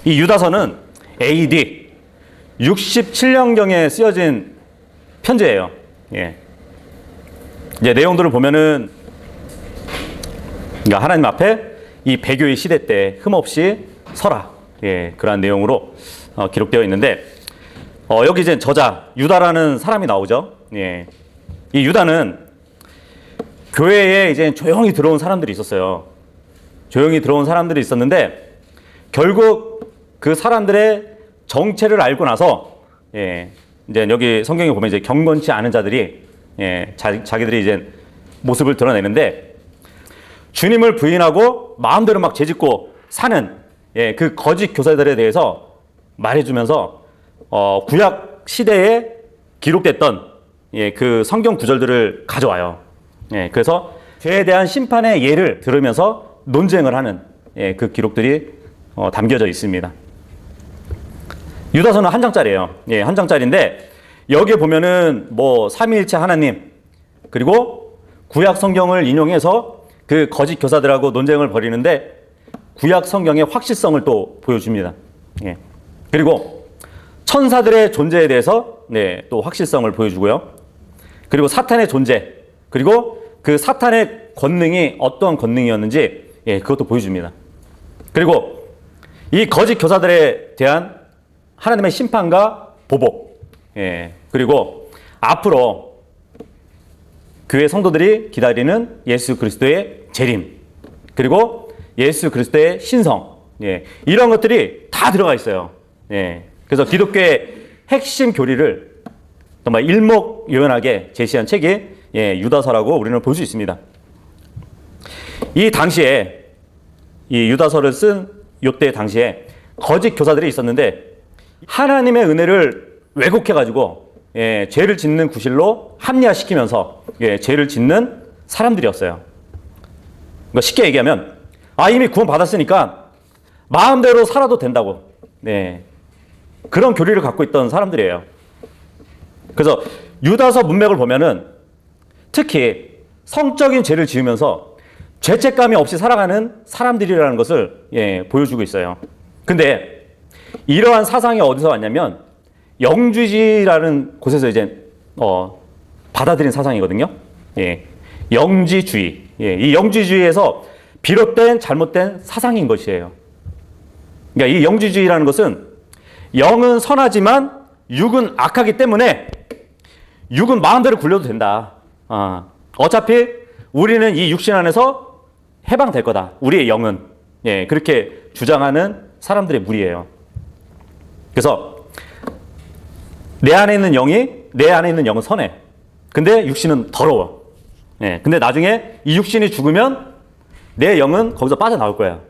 이 유다서는 AD 67년경에 쓰여진 편지예요. 예. 이제 내용들을 보면은, 그러니까 하나님 앞에 이 배교의 시대 때 흠없이 서라. 예, 그러한 내용으로 기록되어 있는데, 여기 이제 저자 유다라는 사람이 나오죠. 예. 이 유다는 교회에 이제 조용히 들어온 사람들이 있었어요. 조용히 들어온 사람들이 있었는데, 결국 그 사람들의 정체를 알고 나서, 예, 이제 여기 성경에 보면 이제 경건치 않은 자들이, 예, 자기들이 이제 모습을 드러내는데, 주님을 부인하고 마음대로 막 죄짓고 사는, 예, 그 거짓 교사들에 대해서 말해주면서 구약 시대에 기록됐던, 예, 그 성경 구절들을 가져와요. 예, 그래서 죄에 대한 심판의 예를 들으면서 논쟁을 하는, 예, 그 기록들이 담겨져 있습니다. 유다서는 한 장짜리예요. 예, 한 장짜리인데 여기에 보면은 뭐 삼위일체 하나님, 그리고 구약 성경을 인용해서 그 거짓 교사들하고 논쟁을 벌이는데 구약 성경의 확실성을 또 보여줍니다. 예. 그리고 천사들의 존재에 대해서, 네, 또 확실성을 보여주고요. 그리고 사탄의 존재, 그리고 그 사탄의 권능이 어떠한 권능이었는지, 예, 그것도 보여줍니다. 그리고 이 거짓 교사들에 대한 하나님의 심판과 보복, 예, 그리고 앞으로 교회 성도들이 기다리는 예수 그리스도의 재림, 그리고 예수 그리스도의 신성, 예, 이런 것들이 다 들어가 있어요. 예, 그래서 기독교의 핵심 교리를 정말 일목요연하게 제시한 책이, 예, 유다서라고 우리는 볼 수 있습니다. 이 당시에 이 유다서를 쓴 요때 당시에 거짓 교사들이 있었는데 하나님의 은혜를 왜곡해가지고, 예, 죄를 짓는 구실로 합리화시키면서, 예, 죄를 짓는 사람들이었어요. 그러니까 쉽게 얘기하면, 이미 구원 받았으니까 마음대로 살아도 된다고, 네, 그런 교리를 갖고 있던 사람들이에요. 그래서 유다서 문맥을 보면은 특히 성적인 죄를 지으면서 죄책감이 없이 살아가는 사람들이라는 것을, 예, 보여주고 있어요. 근데 이러한 사상이 어디서 왔냐면 영주주의라는 곳에서 이제 받아들인 사상이거든요. 예, 영지주의. 예, 이 영지주의에서 비롯된 잘못된 사상인 것이에요. 그러니까 이 영지주의라는 것은 영은 선하지만 육은 악하기 때문에 육은 마음대로 굴려도 된다. 어차피 우리는 이 육신 안에서 해방될 거다. 우리의 영은. 예, 그렇게 주장하는 사람들의 무리예요. 그래서 내 안에 있는 영은 선해. 근데 육신은 더러워. 예, 근데 나중에 이 육신이 죽으면 내 영은 거기서 빠져나올 거야.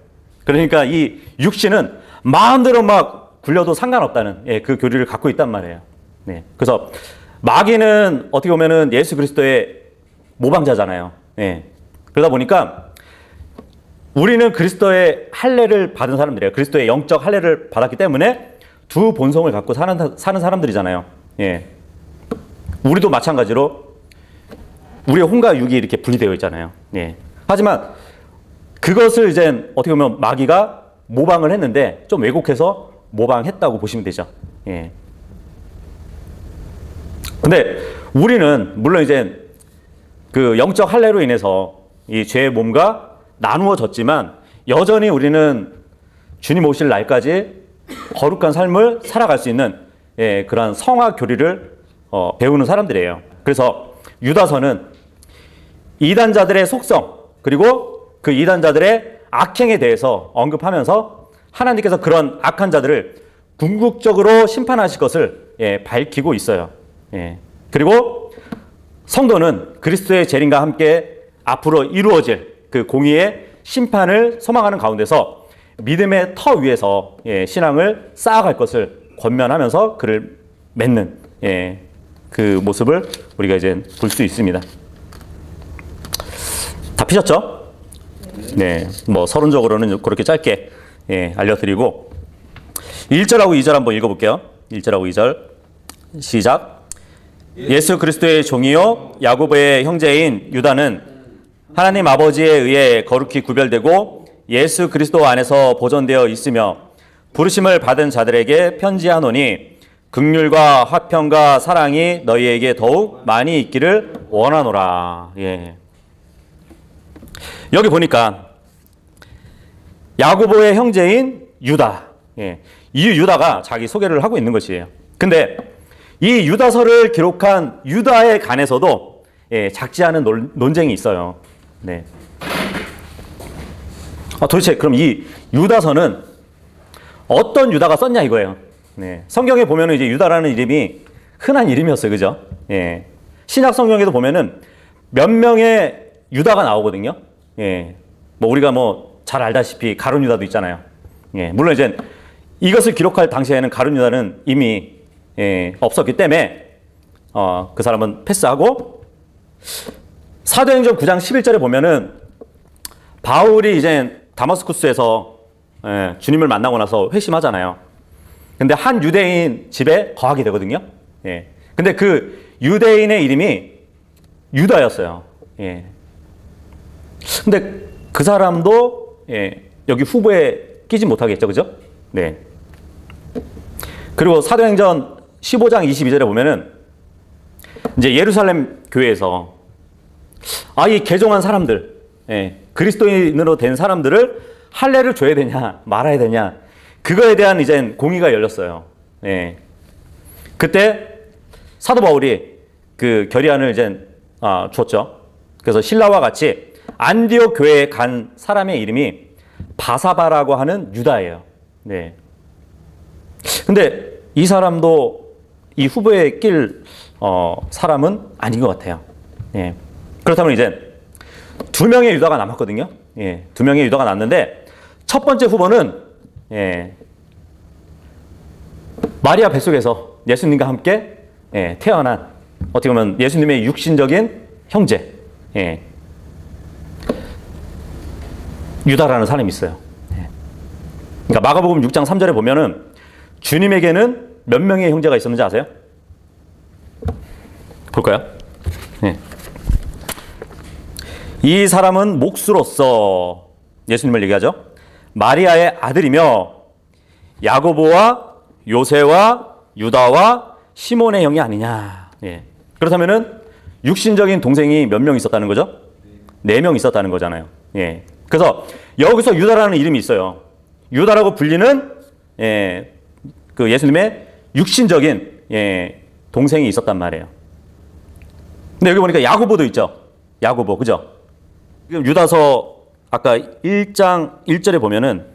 그러니까 이 육신은 마음대로 막 굴려도 상관없다는, 예, 그 교리를 갖고 있단 말이에요. 네, 그래서 마귀는 어떻게 보면은 예수 그리스도의 모방자잖아요. 예, 그러다 보니까 우리는 그리스도의 할례를 받은 사람들이에요. 그리스도의 영적 할례를 받았기 때문에 두 본성을 갖고 사는 사람들이잖아요. 예, 우리도 마찬가지로 우리의 혼과 육이 이렇게 분리되어 있잖아요. 예, 하지만 그것을 이제 어떻게 보면 마귀가 모방을 했는데 좀 왜곡해서 모방했다고 보시면 되죠. 예. 근데 우리는 물론 이제 그 영적 할례로 인해서 이 죄의 몸과 나누어졌지만 여전히 우리는 주님 오실 날까지 거룩한 삶을 살아갈 수 있는, 예, 그러한 성화 교리를 배우는 사람들이에요. 그래서 유다서는 이단자들의 속성, 그리고 그 이단자들의 악행에 대해서 언급하면서 하나님께서 그런 악한 자들을 궁극적으로 심판하실 것을, 예, 밝히고 있어요. 예. 그리고 성도는 그리스도의 재림과 함께 앞으로 이루어질 그 공의의 심판을 소망하는 가운데서 믿음의 터 위에서, 예, 신앙을 쌓아갈 것을 권면하면서 그를 맺는, 예, 그 모습을 우리가 이제 볼 수 있습니다. 다 피셨죠? 네, 뭐 서론적으로는 그렇게 짧게, 예, 알려드리고 1절하고 2절 한번 읽어볼게요. 1절하고 2절 시작. 예수 그리스도의 종이요 야고보의 형제인 유다는 하나님 아버지에 의해 거룩히 구별되고 예수 그리스도 안에서 보존되어 있으며 부르심을 받은 자들에게 편지하노니 긍휼과 화평과 사랑이 너희에게 더욱 많이 있기를 원하노라. 예. 여기 보니까 야고보의 형제인 유다. 예. 이 유다가 자기 소개를 하고 있는 것이에요. 근데 이 유다서를 기록한 유다에 관해서도 예, 작지 않은 논쟁이 있어요. 네. 도대체 그럼 이 유다서는 어떤 유다가 썼냐 이거예요. 네. 성경에 보면은 이제 유다라는 이름이 흔한 이름이었어요. 그죠? 예. 신약 성경에도 보면은 몇 명의 유다가 나오거든요. 예. 뭐 우리가 뭐 잘 알다시피 가룟 유다도 있잖아요. 예. 물론 이제 이것을 기록할 당시에는 가룟 유다는 이미 예, 없었기 때문에 그 사람은 패스하고 사도행전 9장 11절에 보면은 바울이 이제 다마스쿠스에서 예, 주님을 만나고 나서 회심하잖아요. 근데 한 유대인 집에 거하게 되거든요. 예. 근데 그 유대인의 이름이 유다였어요. 예. 근데 그 사람도 예, 여기 후보에 끼지 못하겠죠. 그죠? 네. 그리고 사도행전 15장 22절에 보면은 이제 예루살렘 교회에서 이 개종한 사람들, 예, 그리스도인으로 된 사람들을 할례를 줘야 되냐, 말아야 되냐, 그거에 대한 이제 공의가 열렸어요. 예. 그때 사도 바울이 그 결의안을 이제 줬죠. 그래서 신라와 같이 안디옥 교회에 간 사람의 이름이 바사바라고 하는 유다예요. 네. 근데 이 사람도 이 후보에 낄 사람은 아닌 것 같아요. 예. 그렇다면 이제 두 명의 유다가 남았거든요. 예. 두 명의 유다가 남았는데 첫 번째 후보는 예. 마리아 뱃속에서 예수님과 함께 예. 태어난 어떻게 보면 예수님의 육신적인 형제 예. 유다라는 사람이 있어요. 예. 그러니까 마가복음 6장 3절에 보면은 주님에게는 몇 명의 형제가 있었는지 아세요? 볼까요? 네. 이 사람은 몫으로서 예수님을 얘기하죠. 마리아의 아들이며 야고보와 요새와 유다와 시몬의 형이 아니냐. 예. 그렇다면은 육신적인 동생이 몇 명 있었다는 거죠? 4명 있었다는 거잖아요. 예. 그래서 여기서 유다라는 이름이 있어요. 유다라고 불리는 예. 그 예수님의 육신적인 예, 동생이 있었단 말이에요. 근데 여기 보니까 야고보도 있죠. 야고보, 그죠? 지금 유다서 아까 1장 1절에 보면은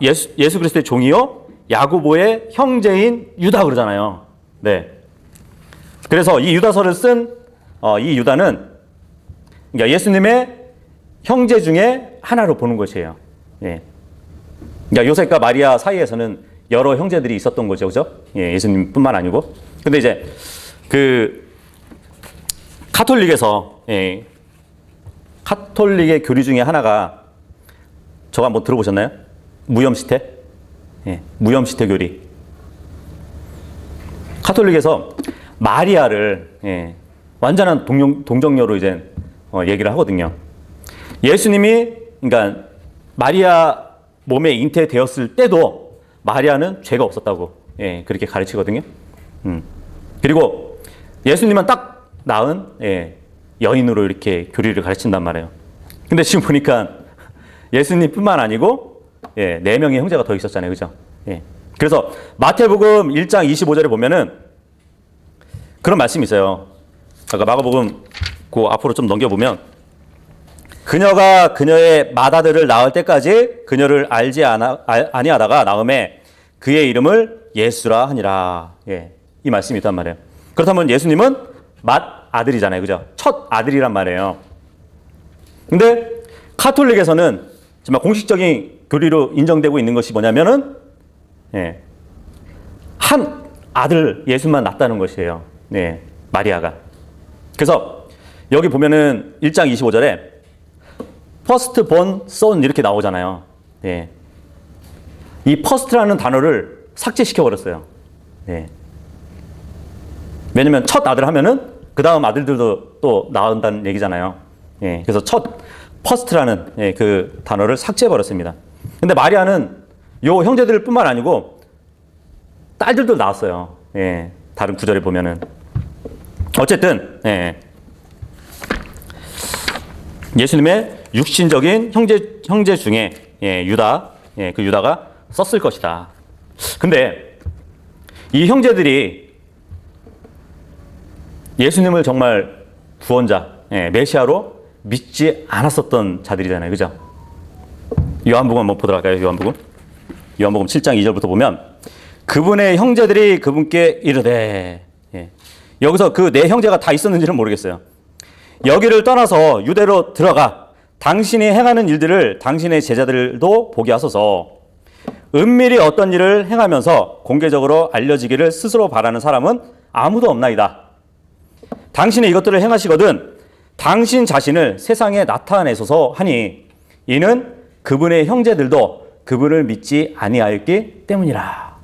예수 그리스도의 종이요 야고보의 형제인 유다 그러잖아요. 네. 그래서 이 유다서를 쓴 이 유다는 그러니까 예수님의 형제 중에 하나로 보는 것이에요. 예. 그러니까 요셉과 마리아 사이에서는 여러 형제들이 있었던 거죠, 그죠? 예, 예수님뿐만 아니고. 근데 이제 그 카톨릭에서 예, 카톨릭의 교리 중에 하나가 저거 한번 들어보셨나요? 무염시태? 예, 무염시태 교리. 카톨릭에서 마리아를 예, 완전한 동정녀로 이제 얘기를 하거든요. 예수님이 그러니까 마리아 몸에 잉태되었을 때도 마리아는 죄가 없었다고 예, 그렇게 가르치거든요. 그리고 예수님은 딱 낳은 예, 여인으로 이렇게 교리를 가르친단 말이에요. 근데 지금 보니까 예수님뿐만 아니고 예, 4명의 형제가 더 있었잖아요, 그죠? 예. 그래서 마태복음 1장 25절에 보면은 그런 말씀이 있어요. 아까 마가복음 그 앞으로 좀 넘겨보면 그녀가 그녀의 맏아들을 낳을 때까지 그녀를 알지 아니하다가 낳음에 그의 이름을 예수라 하니라. 예, 이 말씀이 있단 말이에요. 그렇다면 예수님은 맏아들이잖아요, 그죠? 첫 아들이란 말이에요. 근데 카톨릭에서는 정말 공식적인 교리로 인정되고 있는 것이 뭐냐면은 예, 한 아들 예수만 낳았다는 것이에요. 네, 마리아가. 그래서 여기 보면은 1장 25절에 first born son 이렇게 나오잖아요. 네. 이 first라는 단어를 삭제시켜 버렸어요. 네. 왜냐면 첫 아들 하면은 그 다음 아들들도 또 나온다는 얘기잖아요. 그래서 첫 first라는 그 단어를 삭제해 버렸습니다. 근데 마리아는 요 형제들뿐만 아니고 딸들도 나왔어요. 예, 다른 구절에 보면은. 어쨌든 예수님의 육신적인 형제 중에 유다, 그 유다가 썼을 것이다. 근데 이 형제들이 예수님을 정말 구원자, 메시아로 믿지 않았었던 자들이잖아요. 그죠? 요한복음 한번 보도록 할까요? 요한복음 7장 2절부터 보면 그분의 형제들이 그분께 이르되, 여기서 그 네 형제가 다 있었는지는 모르겠어요. 여기를 떠나서 유대로 들어가 당신이 행하는 일들을 당신의 제자들도 보게 하소서. 은밀히 어떤 일을 행하면서 공개적으로 알려지기를 스스로 바라는 사람은 아무도 없나이다. 당신이 이것들을 행하시거든 당신 자신을 세상에 나타내소서 하니 이는 그분의 형제들도 그분을 믿지 아니하였기 때문이라.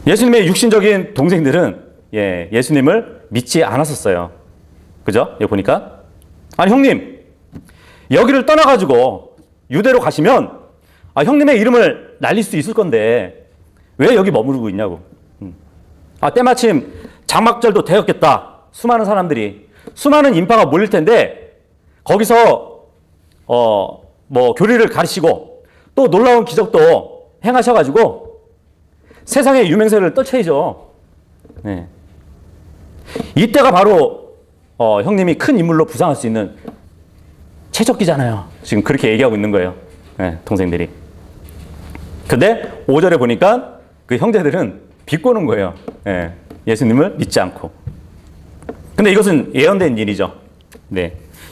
예수님의 육신적인 동생들은 예수님을 믿지 않았었어요. 그죠? 여기 보니까 아니 형님 여기를 떠나가지고 유대로 가시면 형님의 이름을 날릴 수 있을 건데 왜 여기 머무르고 있냐고. 때마침 장막절도 되었겠다. 수많은 사람들이 수많은 인파가 몰릴 텐데 거기서 뭐 교리를 가르치고 또 놀라운 기적도 행하셔가지고 세상의 유명세를 떨쳐야죠. 이때가 바로 형님이 큰 인물로 부상할 수 있는 최적기잖아요. 지금 그렇게 얘기하고 있는 거예요. 동생들이. 근데 5절에 보니까 그 형제들은 비꼬는 거예요. 예수님을 믿지 않고. 근데 이것은 예언된 일이죠.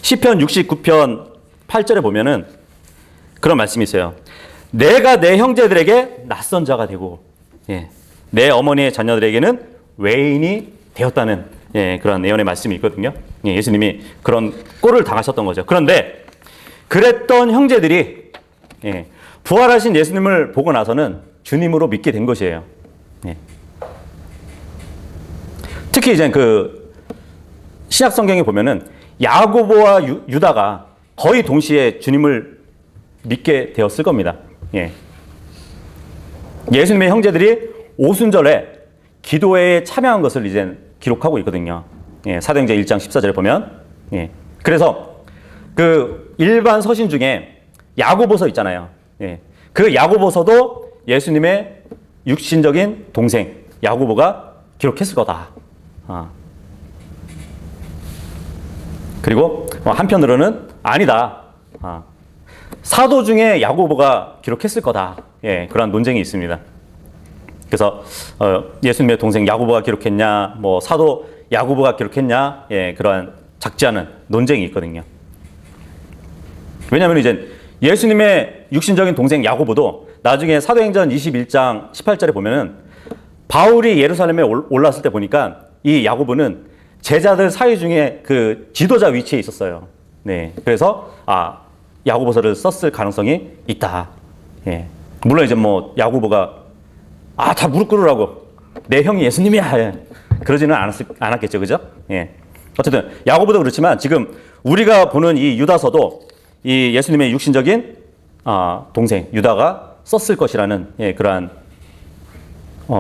시편 69편 8절에 보면은 그런 말씀이 있어요. 내가 내 형제들에게 낯선 자가 되고 내 어머니의 자녀들에게는 외인이 되었다는 그런 예언의 말씀이 있거든요. 예수님이 그런 꼴을 당하셨던 거죠. 그런데 그랬던 형제들이 부활하신 예수님을 보고 나서는 주님으로 믿게 된 것이에요. 특히 이제 그 신약 성경에 보면은 야고보와 유다가 거의 동시에 주님을 믿게 되었을 겁니다. 예수님의 형제들이 오순절에 기도회에 참여한 것을 이제 기록하고 있거든요. 사도행전 1장 14절에 보면. 그래서 그 일반 서신 중에 야고보서 있잖아요. 그 야고보서도 예수님의 육신적인 동생 야고보가 기록했을 거다. 그리고 한편으로는 아니다. 사도 중에 야고보가 기록했을 거다. 그런 논쟁이 있습니다. 그래서 예수님의 동생 야고보가 기록했냐, 뭐 사도 야고보가 기록했냐, 그러한 작지 않은 논쟁이 있거든요. 왜냐하면 이제 예수님의 육신적인 동생 야고보도 나중에 사도행전 21장 18절에 보면은 바울이 예루살렘에 올랐을 때 보니까 이 야고보는 제자들 사이 중에 그 지도자 위치에 있었어요. 그래서 야고보서를 썼을 가능성이 있다. 물론 이제 뭐 야고보가 다 무릎 꿇으라고 내 형이 예수님이야 그러지는 않았겠죠, 그죠? 어쨌든 야고보도 그렇지만 지금 우리가 보는 이 유다서도 이 예수님의 육신적인 동생 유다가 썼을 것이라는 그러한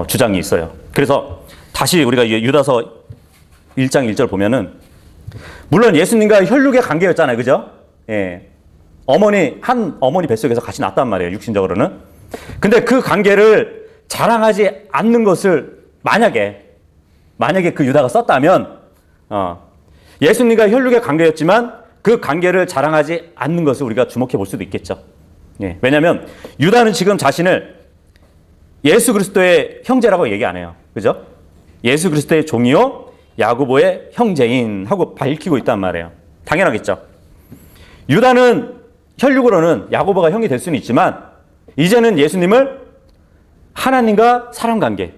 주장이 있어요. 그래서 다시 우리가 유다서 1장 1절 보면은 물론 예수님과 혈육의 관계였잖아요, 그죠? 한 어머니 뱃속에서 같이 낳았단 말이에요, 육신적으로는. 근데 그 관계를 자랑하지 않는 것을 만약에 그 유다가 썼다면 예수님과 혈육의 관계였지만 그 관계를 자랑하지 않는 것을 우리가 주목해 볼 수도 있겠죠. 왜냐하면 유다는 지금 자신을 예수 그리스도의 형제라고 얘기 안 해요. 그죠? 예수 그리스도의 종이요 야고보의 형제인 하고 밝히고 있단 말이에요. 당연하겠죠. 유다는 혈육으로는 야고보가 형이 될 수는 있지만 이제는 예수님을 하나님과 사람 관계,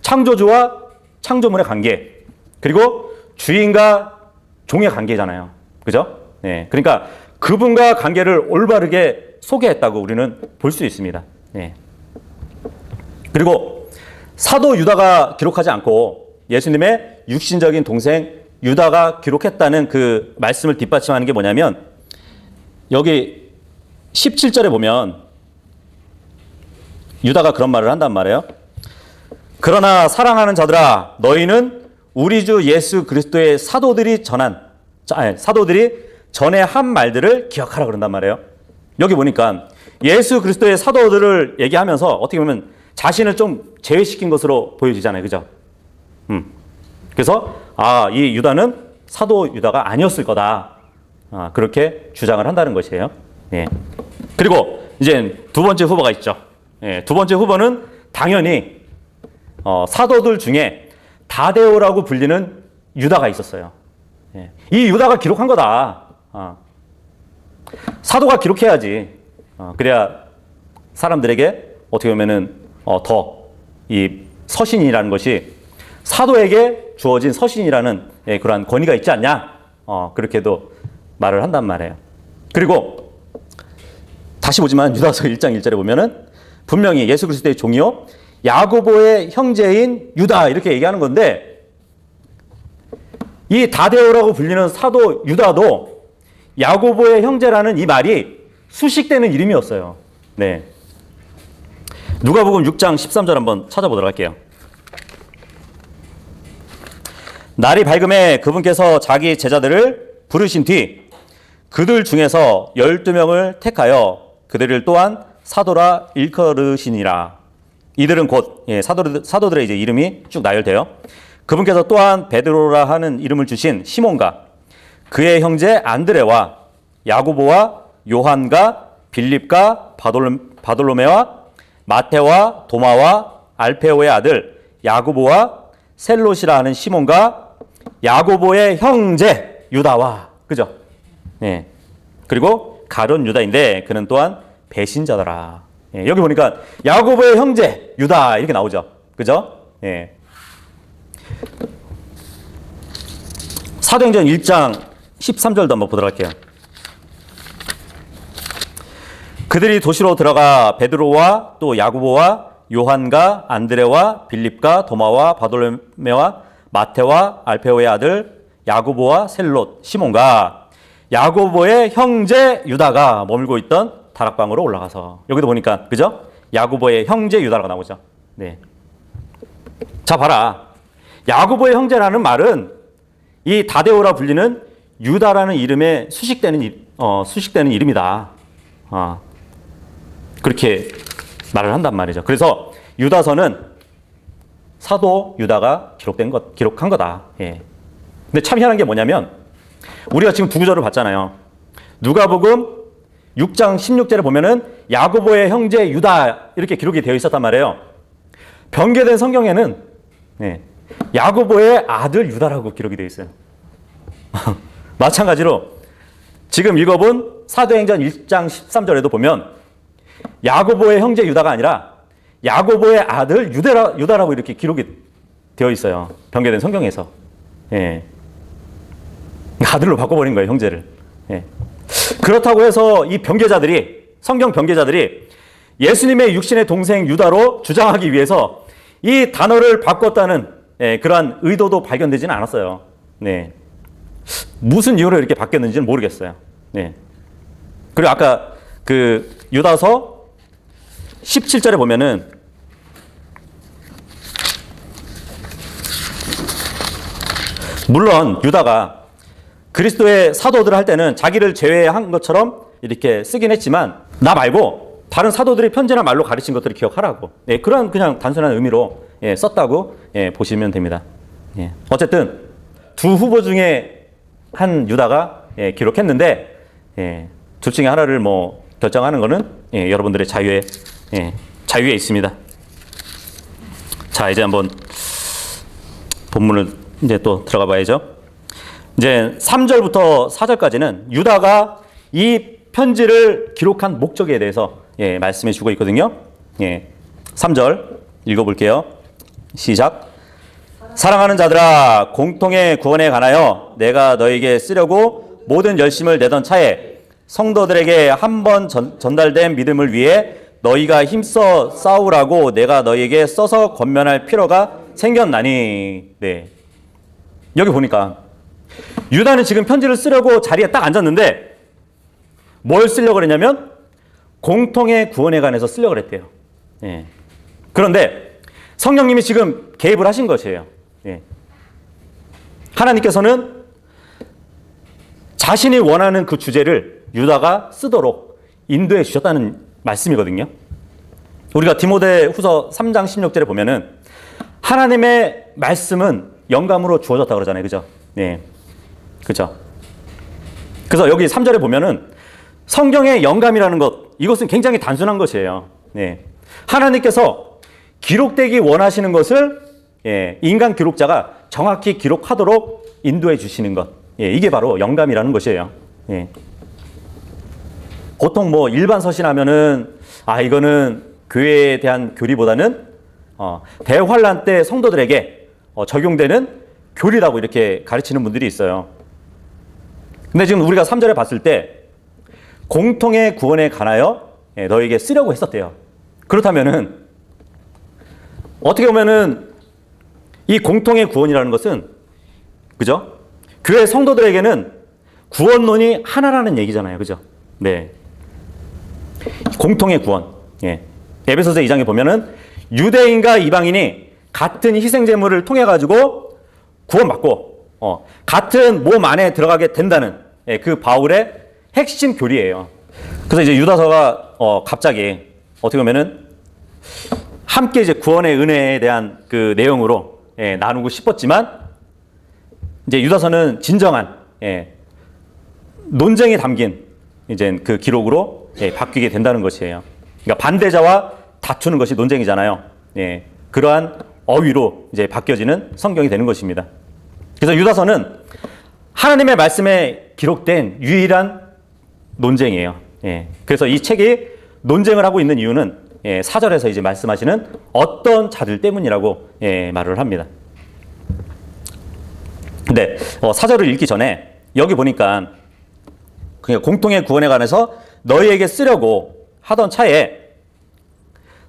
창조주와 창조물의 관계, 그리고 주인과 종의 관계잖아요. 그죠? 그러니까 그분과 관계를 올바르게 소개했다고 우리는 볼 수 있습니다. 그리고 사도 유다가 기록하지 않고 예수님의 육신적인 동생 유다가 기록했다는 그 말씀을 뒷받침하는 게 뭐냐면 여기 17절에 보면 유다가 그런 말을 한단 말이에요. 그러나 사랑하는 자들아, 너희는 우리 주 예수 그리스도의 사도들이 전에 한 말들을 기억하라 그런단 말이에요. 여기 보니까 예수 그리스도의 사도들을 얘기하면서 어떻게 보면 자신을 좀 제외시킨 것으로 보여지잖아요. 그죠? 그래서 이 유다는 사도 유다가 아니었을 거다. 그렇게 주장을 한다는 것이에요. 예. 그리고 이제 두 번째 후보가 있죠. 예. 두 번째 후보는 당연히 사도들 중에 다데오라고 불리는 유다가 있었어요. 예. 이 유다가 기록한 거다. 사도가 기록해야지. 그래야 사람들에게 어떻게 보면은 더 이 서신이라는 것이 사도에게 주어진 서신이라는 그러한 권위가 있지 않냐? 그렇게도 말을 한단 말이에요. 그리고 다시 보지만 유다서 1장 1절에 보면은 분명히 예수 그리스도의 종이요 야고보의 형제인 유다 이렇게 얘기하는 건데, 이 다데오라고 불리는 사도 유다도 야고보의 형제라는 이 말이 수식되는 이름이었어요. 네. 누가복음 6장 13절 한번 찾아보도록 할게요. 날이 밝음에 그분께서 자기 제자들을 부르신 뒤 그들 중에서 12명을 택하여 그들을 또한 사도라 일컬으시니라. 이들은 곧 사도들의 이제 이름이 쭉 나열돼요. 그분께서 또한 베드로라 하는 이름을 주신 시몬과 그의 형제 안드레와 야고보와 요한과 빌립과 바돌로메와 마테와 도마와 알페오의 아들 야고보와 셀롯이라 하는 시몬과 야고보의 형제 유다와, 그죠? 예. 그리고 가룟 유다인데 그는 또한 배신자더라. 예. 여기 보니까 야고보의 형제 유다 이렇게 나오죠. 그죠? 예. 사도행전 1장 13절도 한번 보도록 할게요. 그들이 도시로 들어가 베드로와 또 야고보와 요한과 안드레와 빌립과 도마와 바돌로메와 마테와 알페오의 아들 야고보와 셀롯 시몬과 야고보의 형제 유다가 머물고 있던 다락방으로 올라가서, 여기도 보니까 그죠? 야고보의 형제 유다라고 나오죠. 네. 자 봐라. 야고보의 형제라는 말은 이 다데오라 불리는 유다라는 이름에 수식되는 이름이다. 그렇게 말을 한단 말이죠. 그래서 유다서는 사도 유다가 기록한 거다. 예. 근데 참 희한한 게 뭐냐면 우리가 지금 두 구절을 봤잖아요. 누가복음 6장 16절에 보면은 야고보의 형제 유다 이렇게 기록이 되어 있었단 말이에요. 변개된 성경에는 야고보의 아들 유다라고 기록이 되어 있어요. 마찬가지로 지금 읽어본 사도행전 1장 13절에도 보면 야고보의 형제 유다가 아니라 야고보의 아들 유다라고 이렇게 기록이 되어 있어요. 변개된 성경에서. 예. 아들로 바꿔버린 거예요, 형제를. 예. 그렇다고 해서 이 성경 변개자들이 예수님의 육신의 동생 유다로 주장하기 위해서 이 단어를 바꿨다는 그러한 의도도 발견되지는 않았어요. 네. 무슨 이유로 이렇게 바뀌었는지는 모르겠어요. 네. 그리고 아까 그 유다서 17절에 보면은 물론 유다가 그리스도의 사도들을 할 때는 자기를 제외한 것처럼 이렇게 쓰긴 했지만 나 말고 다른 사도들이 편지나 말로 가르친 것들을 기억하라고, 그런 그냥 단순한 의미로 썼다고 보시면 됩니다. 어쨌든 두 후보 중에 한 유다가 기록했는데 둘 중에 하나를 뭐 결정하는 거는 여러분들의 자유에 있습니다. 자, 이제 한번 본문을 이제 또 들어가 봐야죠. 이제 3절부터 4절까지는 유다가 이 편지를 기록한 목적에 대해서 말씀해 주고 있거든요. 3절 읽어볼게요. 시작. 사랑하는 자들아, 공통의 구원에 관하여 내가 너에게 쓰려고 모든 열심을 내던 차에 성도들에게 한 번 전달된 믿음을 위해 너희가 힘써 싸우라고 내가 너희에게 써서 권면할 필요가 생겼나니. 네. 여기 보니까 유다는 지금 편지를 쓰려고 자리에 딱 앉았는데 뭘 쓰려고 그랬냐면 공통의 구원에 관해서 쓰려고 그랬대요. 예. 그런데 성령님이 지금 개입을 하신 것이에요. 예. 하나님께서는 자신이 원하는 그 주제를 유다가 쓰도록 인도해 주셨다는 말씀이거든요. 우리가 디모데후서 3장 16절에 보면은 하나님의 말씀은 영감으로 주어졌다 그러잖아요. 그죠? 예. 그죠? 그래서 여기 3절에 보면은 성경의 영감이라는 것, 이것은 굉장히 단순한 것이에요. 예. 하나님께서 기록되기 원하시는 것을 예, 인간 기록자가 정확히 기록하도록 인도해 주시는 것. 예, 이게 바로 영감이라는 것이에요. 예. 보통 뭐 일반 서신하면은 이거는 교회에 대한 교리보다는 대환란 때 성도들에게 적용되는 교리라고 이렇게 가르치는 분들이 있어요. 근데 지금 우리가 3절에 봤을 때 공통의 구원에 관하여 너에게 쓰려고 했었대요. 그렇다면은 어떻게 보면은 이 공통의 구원이라는 것은 그죠? 교회 성도들에게는 구원론이 하나라는 얘기잖아요. 그죠? 네. 공통의 구원. 예. 에베소서 2장에 보면은 유대인과 이방인이 같은 희생 제물을 통해 가지고 구원받고 같은 몸 안에 들어가게 된다는 그 바울의 핵심 교리예요. 그래서 이제 유다서가 갑자기 어떻게 보면은 함께 이제 구원의 은혜에 대한 그 내용으로 나누고 싶었지만 이제 유다서는 진정한 논쟁이 담긴 이제 그 기록으로 바뀌게 된다는 것이에요. 그러니까 반대자와 다투는 것이 논쟁이잖아요. 그러한 어휘로 이제 바뀌어지는 성경이 되는 것입니다. 그래서 유다서는 하나님의 말씀에 기록된 유일한 논쟁이에요. 그래서 이 책이 논쟁을 하고 있는 이유는 4절에서 이제 말씀하시는 어떤 자들 때문이라고 말을 합니다. 근데 4절을 읽기 전에 여기 보니까 그냥 공통의 구원에 관해서 너희에게 쓰려고 하던 차에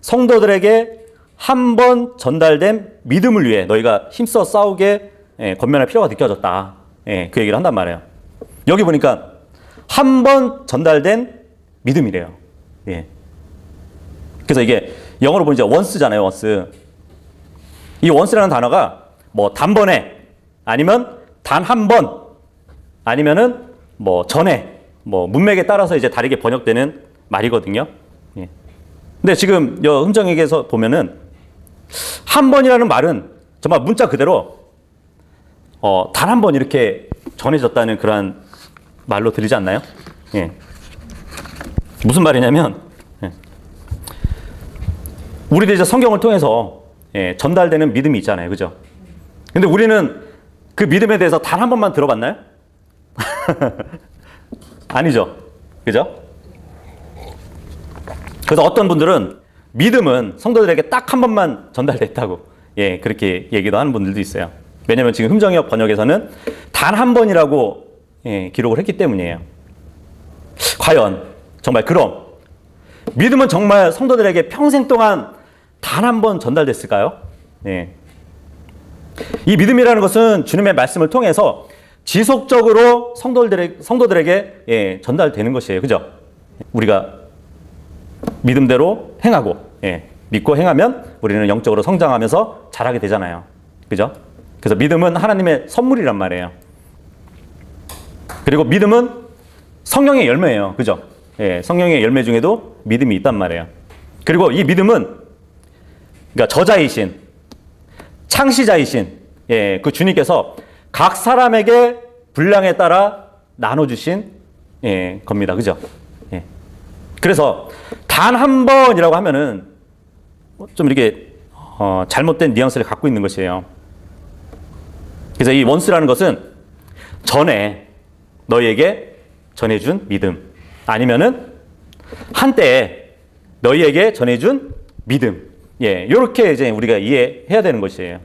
성도들에게 한 번 전달된 믿음을 위해 너희가 힘써 싸우게 권면할 필요가 느껴졌다. 그 얘기를 한단 말이에요. 여기 보니까 한 번 전달된 믿음이래요. 그래서 이게 영어로 보면 이제 once잖아요. once. 이 once라는 단어가 뭐 단번에 아니면 단 한 번 아니면은 뭐 전에 뭐 문맥에 따라서 이제 다르게 번역되는 말이거든요. 근데 지금 흥정에게서 보면은 한 번이라는 말은 정말 문자 그대로 단 한 번 이렇게 전해졌다는 그런 말로 들리지 않나요? 무슨 말이냐면 우리도 이제 성경을 통해서 전달되는 믿음이 있잖아요. 그죠? 근데 우리는 그 믿음에 대해서 단 한 번만 들어봤나요? 아니죠. 그죠? 그래서 어떤 분들은 믿음은 성도들에게 딱 한 번만 전달됐다고 그렇게 얘기도 하는 분들도 있어요. 왜냐하면 지금 흠정역 번역에서는 단 한 번이라고 기록을 했기 때문이에요. 과연 정말 그럼 믿음은 정말 성도들에게 평생 동안 단 한 번 전달됐을까요? 이 믿음이라는 것은 주님의 말씀을 통해서 지속적으로 성도들에게 전달되는 것이에요. 그죠? 우리가 믿음대로 행하고 믿고 행하면 우리는 영적으로 성장하면서 자라게 되잖아요. 그죠? 그래서 믿음은 하나님의 선물이란 말이에요. 그리고 믿음은 성령의 열매예요. 그죠? 성령의 열매 중에도 믿음이 있단 말이에요. 그리고 이 믿음은 그러니까 저자이신 창시자이신 그 주님께서 각 사람에게 분량에 따라 나눠주신 겁니다. 그죠? 그래서 단 한 번이라고 하면은 좀 이렇게 잘못된 뉘앙스를 갖고 있는 것이에요. 그래서 이 원스라는 것은 전에 너희에게 전해준 믿음 아니면은 한때 너희에게 전해준 믿음 이렇게 이제 우리가 이해해야 되는 것이에요.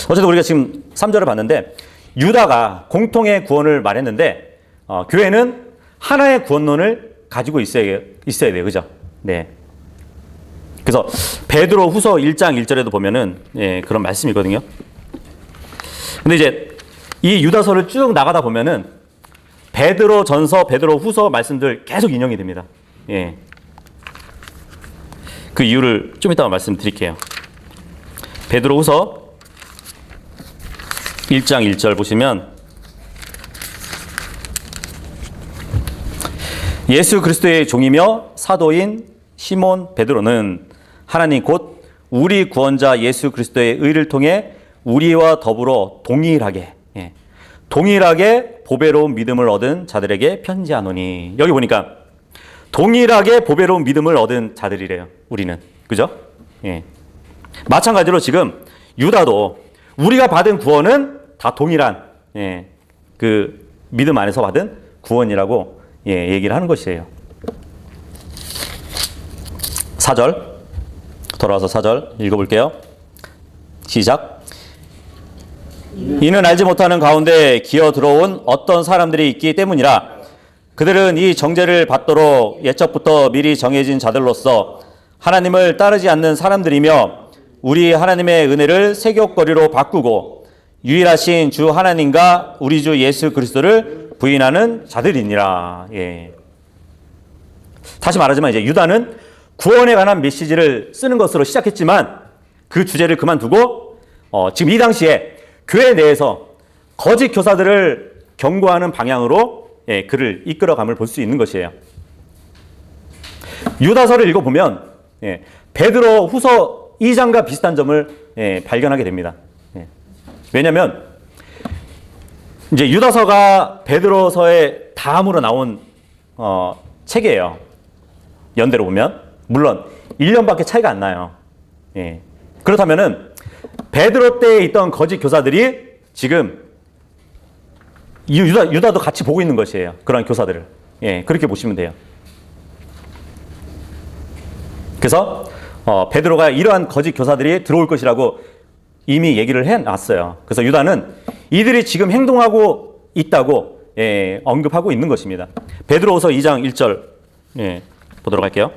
어쨌든 우리가 지금 3절을 봤는데 유다가 공통의 구원을 말했는데 교회는 하나의 구원론을 가지고 있어야 돼요. 그죠? 그래서 베드로 후서 1장 1절에도 보면은 그런 말씀이거든요. 근데 이제 이 유다서를 쭉 나가다 보면은 베드로 전서, 베드로 후서 말씀들 계속 인용이 됩니다. 그 이유를 좀 이따가 말씀드릴게요. 베드로후서 1장 1절 보시면 예수 그리스도의 종이며 사도인 시몬 베드로는 하나님 곧 우리 구원자 예수 그리스도의 의를 통해 우리와 더불어 동일하게 보배로운 믿음을 얻은 자들에게 편지하노니. 여기 보니까 동일하게 보배로운 믿음을 얻은 자들이래요. 우리는. 그죠? 예. 마찬가지로 지금 유다도 우리가 받은 구원은 다 동일한 그 믿음 안에서 받은 구원이라고 얘기를 하는 것이에요. 4절 돌아와서 4절 읽어볼게요. 시작. 이는 알지 못하는 가운데 기어 들어온 어떤 사람들이 있기 때문이라. 그들은 이 정죄를 받도록 옛적부터 미리 정해진 자들로서 하나님을 따르지 않는 사람들이며 우리 하나님의 은혜를 세격거리로 바꾸고 유일하신 주 하나님과 우리 주 예수 그리스도를 부인하는 자들이니라. 예. 다시 말하지만 이제 유다는 구원에 관한 메시지를 쓰는 것으로 시작했지만 그 주제를 그만두고 지금 이 당시에 교회 내에서 거짓 교사들을 경고하는 방향으로 글을 이끌어감을 볼 수 있는 것이에요. 유다서를 읽어보면 베드로 후서 2장과 비슷한 점을 발견하게 됩니다. 왜냐하면 이제 유다서가 베드로서의 다음으로 나온 책이에요. 연대로 보면 물론 1년밖에 차이가 안 나요. 그렇다면은 베드로 때에 있던 거짓 교사들이 지금 유다도 같이 보고 있는 것이에요. 그런 교사들을. 그렇게 보시면 돼요. 그래서 베드로가 이러한 거짓 교사들이 들어올 것이라고 이미 얘기를 해놨어요. 그래서 유다는 이들이 지금 행동하고 있다고 언급하고 있는 것입니다. 베드로후서 2장 1절 보도록 할게요.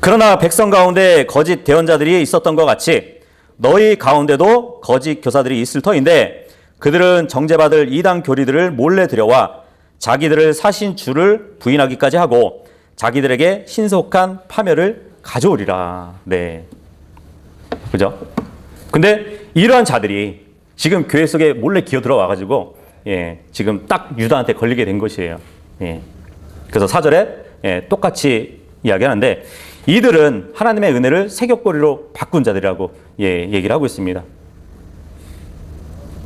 그러나 백성 가운데 거짓 대언자들이 있었던 것 같이 너희 가운데도 거짓 교사들이 있을 터인데 그들은 정죄받을 이단 교리들을 몰래 들여와 자기들을 사신 주를 부인하기까지 하고 자기들에게 신속한 파멸을 가져오리라. 네. 그죠? 근데 이러한 자들이 지금 교회 속에 몰래 기어 들어와가지고 지금 딱 유다한테 걸리게 된 것이에요. 그래서 4절에 똑같이 이야기하는데 이들은 하나님의 은혜를 세격거리로 바꾼 자들이라고 얘기를 하고 있습니다.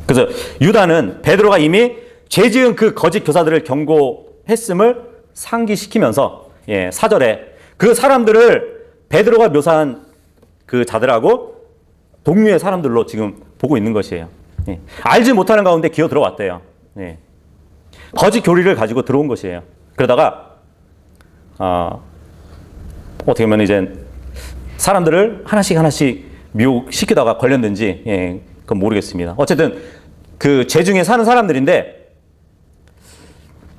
그래서 유다는 베드로가 이미 죄 지은 그 거짓 교사들을 경고했음을 상기시키면서 4절에 그 사람들을 베드로가 묘사한 그 자들하고 동류의 사람들로 지금 보고 있는 것이에요. 알지 못하는 가운데 기어 들어왔대요. 거짓 교리를 가지고 들어온 것이에요. 그러다가 어떻게 보면 이제 사람들을 하나씩 미혹시키다가 걸렸는지 그건 모르겠습니다. 어쨌든 그 죄중에 사는 사람들인데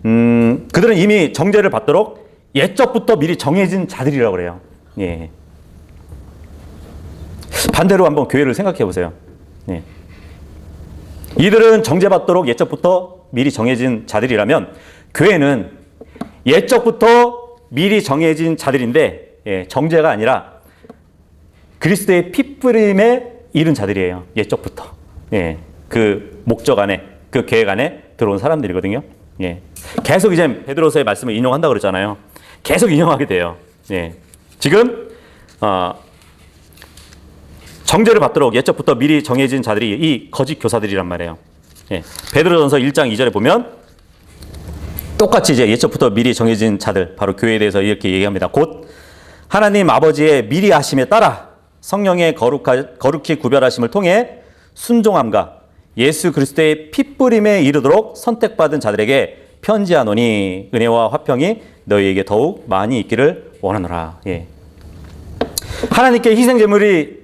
그들은 이미 정죄를 받도록 옛적부터 미리 정해진 자들이라고 그래요. 반대로 한번 교회를 생각해 보세요. 이들은 정죄받도록 옛적부터 미리 정해진 자들이라면 교회는 옛적부터 미리 정해진 자들인데 정죄가 아니라 그리스도의 피뿌림에 이른 자들이에요. 옛적부터. 그 목적 안에, 그 계획 안에 들어온 사람들이거든요. 계속 이제 베드로서의 말씀을 인용한다고 그러잖아요. 계속 인용하게 돼요. 지금 정죄를 받도록 옛적부터 미리 정해진 자들이 이 거짓 교사들이란 말이에요. 베드로전서 1장 2절에 보면 똑같이 이제 옛적부터 미리 정해진 자들, 바로 교회에 대해서 이렇게 얘기합니다. 곧 하나님 아버지의 미리 하심에 따라 성령의 거룩히 구별하심을 통해 순종함과 예수 그리스도의 핏부림에 이르도록 선택받은 자들에게 편지하노니 은혜와 화평이 너희에게 더욱 많이 있기를 원하노라. 하나님께 희생제물이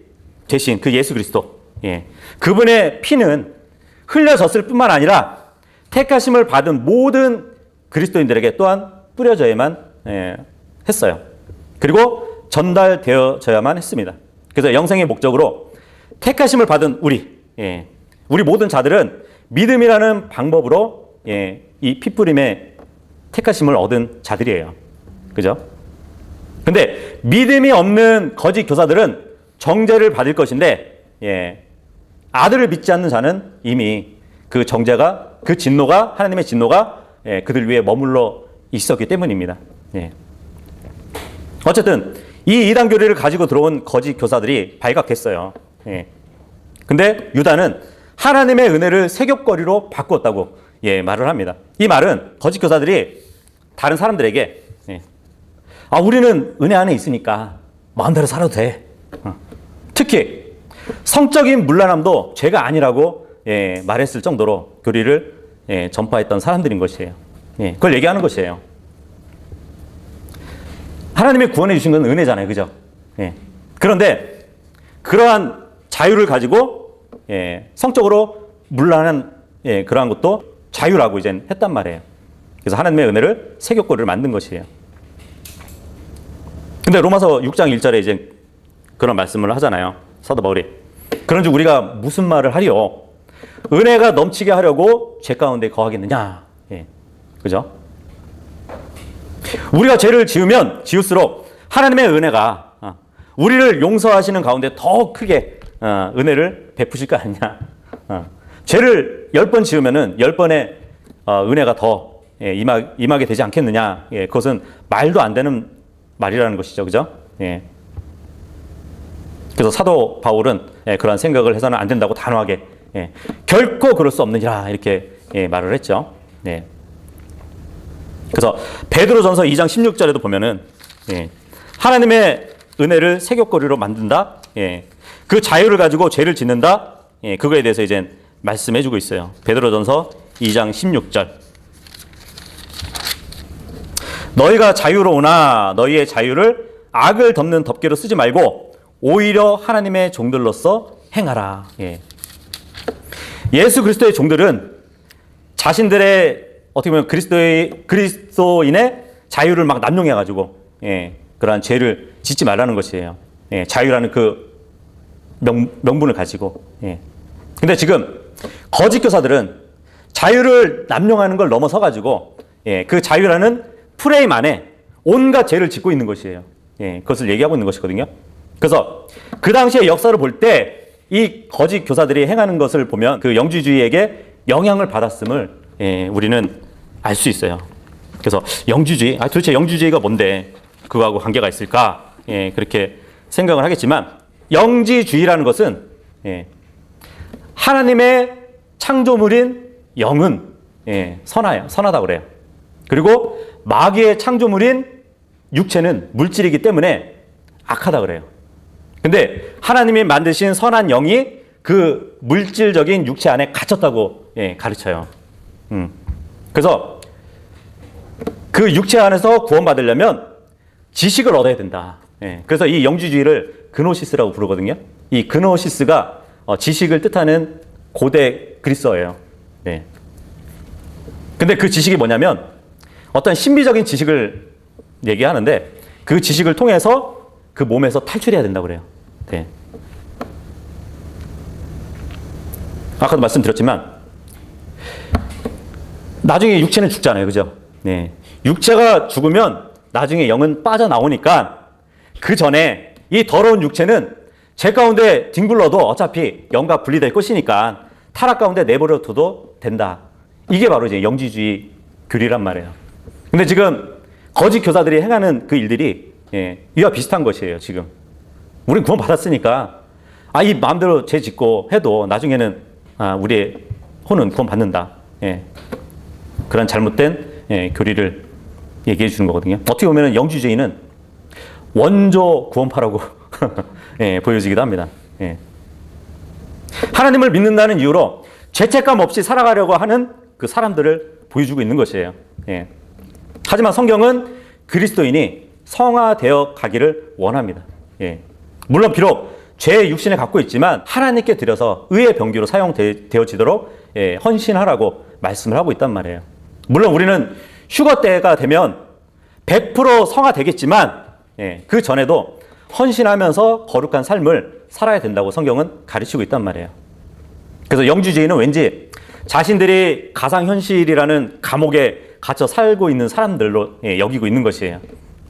되신 그 예수 그리스도, 그분의 피는 흘려졌을 뿐만 아니라 택하심을 받은 모든 그리스도인들에게 또한 뿌려져야만 했어요. 그리고 전달되어져야만 했습니다. 그래서 영생의 목적으로 택하심을 받은 우리 모든 자들은 믿음이라는 방법으로 이 피뿌림에 택하심을 얻은 자들이에요. 그죠? 근데 믿음이 없는 거짓 교사들은 정죄를 받을 것인데, 아들을 믿지 않는 자는 이미 그 정죄가, 그 진노가, 하나님의 진노가 그들 위에 머물러 있었기 때문입니다. 어쨌든 이 이단 교리를 가지고 들어온 거짓 교사들이 발각했어요. 근데 유다는 하나님의 은혜를 세격거리로 바꾸었다고 말을 합니다. 이 말은 거짓 교사들이 다른 사람들에게 우리는 은혜 안에 있으니까 마음대로 살아도 돼. 특히 성적인 문란함도 죄가 아니라고 말했을 정도로 교리를 전파했던 사람들인 것이에요. 그걸 얘기하는 것이에요. 하나님이 구원해 주신 건 은혜잖아요. 그죠? 그런데 그러한 자유를 가지고 성적으로 문란한 그러한 것도 자유라고 이제 했단 말이에요. 그래서 하나님의 은혜를 세격고리를 만든 것이에요. 근데 로마서 6장 1절에 이제 그런 말씀을 하잖아요. 사도 바울이. 그런즉 우리가 무슨 말을 하리요? 은혜가 넘치게 하려고 죄 가운데 거하겠느냐? 그죠? 우리가 죄를 지으면 지을수록 하나님의 은혜가 우리를 용서하시는 가운데 더 크게 은혜를 베푸실 거 아니냐? 죄를 10번 지으면은 10번의 은혜가 더 임하게 되지 않겠느냐? 그것은 말도 안 되는 말이라는 것이죠. 그죠? 그래서 사도 바울은 그런 생각을 해서는 안 된다고 단호하게 결코 그럴 수 없느니라 이렇게 말을 했죠. 그래서 베드로전서 2장 16절에도 보면은 하나님의 은혜를 세격거리로 만든다. 그 자유를 가지고 죄를 짓는다. 그거에 대해서 이제 말씀해주고 있어요. 베드로전서 2장 16절. 너희가 자유로우나 너희의 자유를 악을 덮는 덮개로 쓰지 말고 오히려 하나님의 종들로서 행하라. 예수 그리스도의 종들은 자신들의 어떻게 보면 그리스도인의 자유를 막 남용해가지고 그러한 죄를 짓지 말라는 것이에요. 자유라는 그 명분을 가지고. 근데 지금 거짓 교사들은 자유를 남용하는 걸 넘어서가지고 그 자유라는 프레임 안에 온갖 죄를 짓고 있는 것이에요. 그것을 얘기하고 있는 것이거든요. 그래서 그 당시의 역사를 볼 때 이 거짓 교사들이 행하는 것을 보면 그 영주주의에게 영향을 받았음을 우리는 알 수 있어요. 그래서 영주주의, 도대체 영주주의가 뭔데 그거하고 관계가 있을까? 그렇게 생각을 하겠지만 영지주의라는 것은 하나님의 창조물인 영은 선하다고 그래요. 그리고 마귀의 창조물인 육체는 물질이기 때문에 악하다 그래요. 근데 하나님이 만드신 선한 영이 그 물질적인 육체 안에 갇혔다고 가르쳐요. 그래서 그 육체 안에서 구원받으려면 지식을 얻어야 된다. 그래서 이 영주주의를 그노시스라고 부르거든요. 이 그노시스가 지식을 뜻하는 고대 그리스어예요. 근데 그 지식이 뭐냐면 어떤 신비적인 지식을 얘기하는데 그 지식을 통해서 그 몸에서 탈출해야 된다고 그래요. 아까도 말씀드렸지만 나중에 육체는 죽잖아요. 그죠? 육체가 죽으면 나중에 영은 빠져나오니까 그 전에 이 더러운 육체는 죄 가운데 뒹굴러도 어차피 영과 분리될 것이니까 타락 가운데 내버려 둬도 된다. 이게 바로 이제 영지주의 교리란 말이에요. 근데 지금 거짓 교사들이 행하는 그 일들이 이와 비슷한 것이에요. 지금 우린 구원 받았으니까 이 마음대로 죄 짓고 해도 나중에는 우리의 혼은 구원 받는다. 그런 잘못된 교리를 얘기해 주는 거거든요. 어떻게 보면 영주주의는 원조 구원파라고 보여지기도 합니다. 하나님을 믿는다는 이유로 죄책감 없이 살아가려고 하는 그 사람들을 보여주고 있는 것이에요. 하지만 성경은 그리스도인이 성화되어 가기를 원합니다. 물론 비록 죄의 육신을 갖고 있지만 하나님께 드려서 의의 병기로 사용되어지도록 헌신하라고 말씀을 하고 있단 말이에요. 물론 우리는 휴거 때가 되면 100% 성화되겠지만 그 전에도 헌신하면서 거룩한 삶을 살아야 된다고 성경은 가르치고 있단 말이에요. 그래서 영주주의는 왠지 자신들이 가상현실이라는 감옥에 갇혀 살고 있는 사람들로 여기고 있는 것이에요.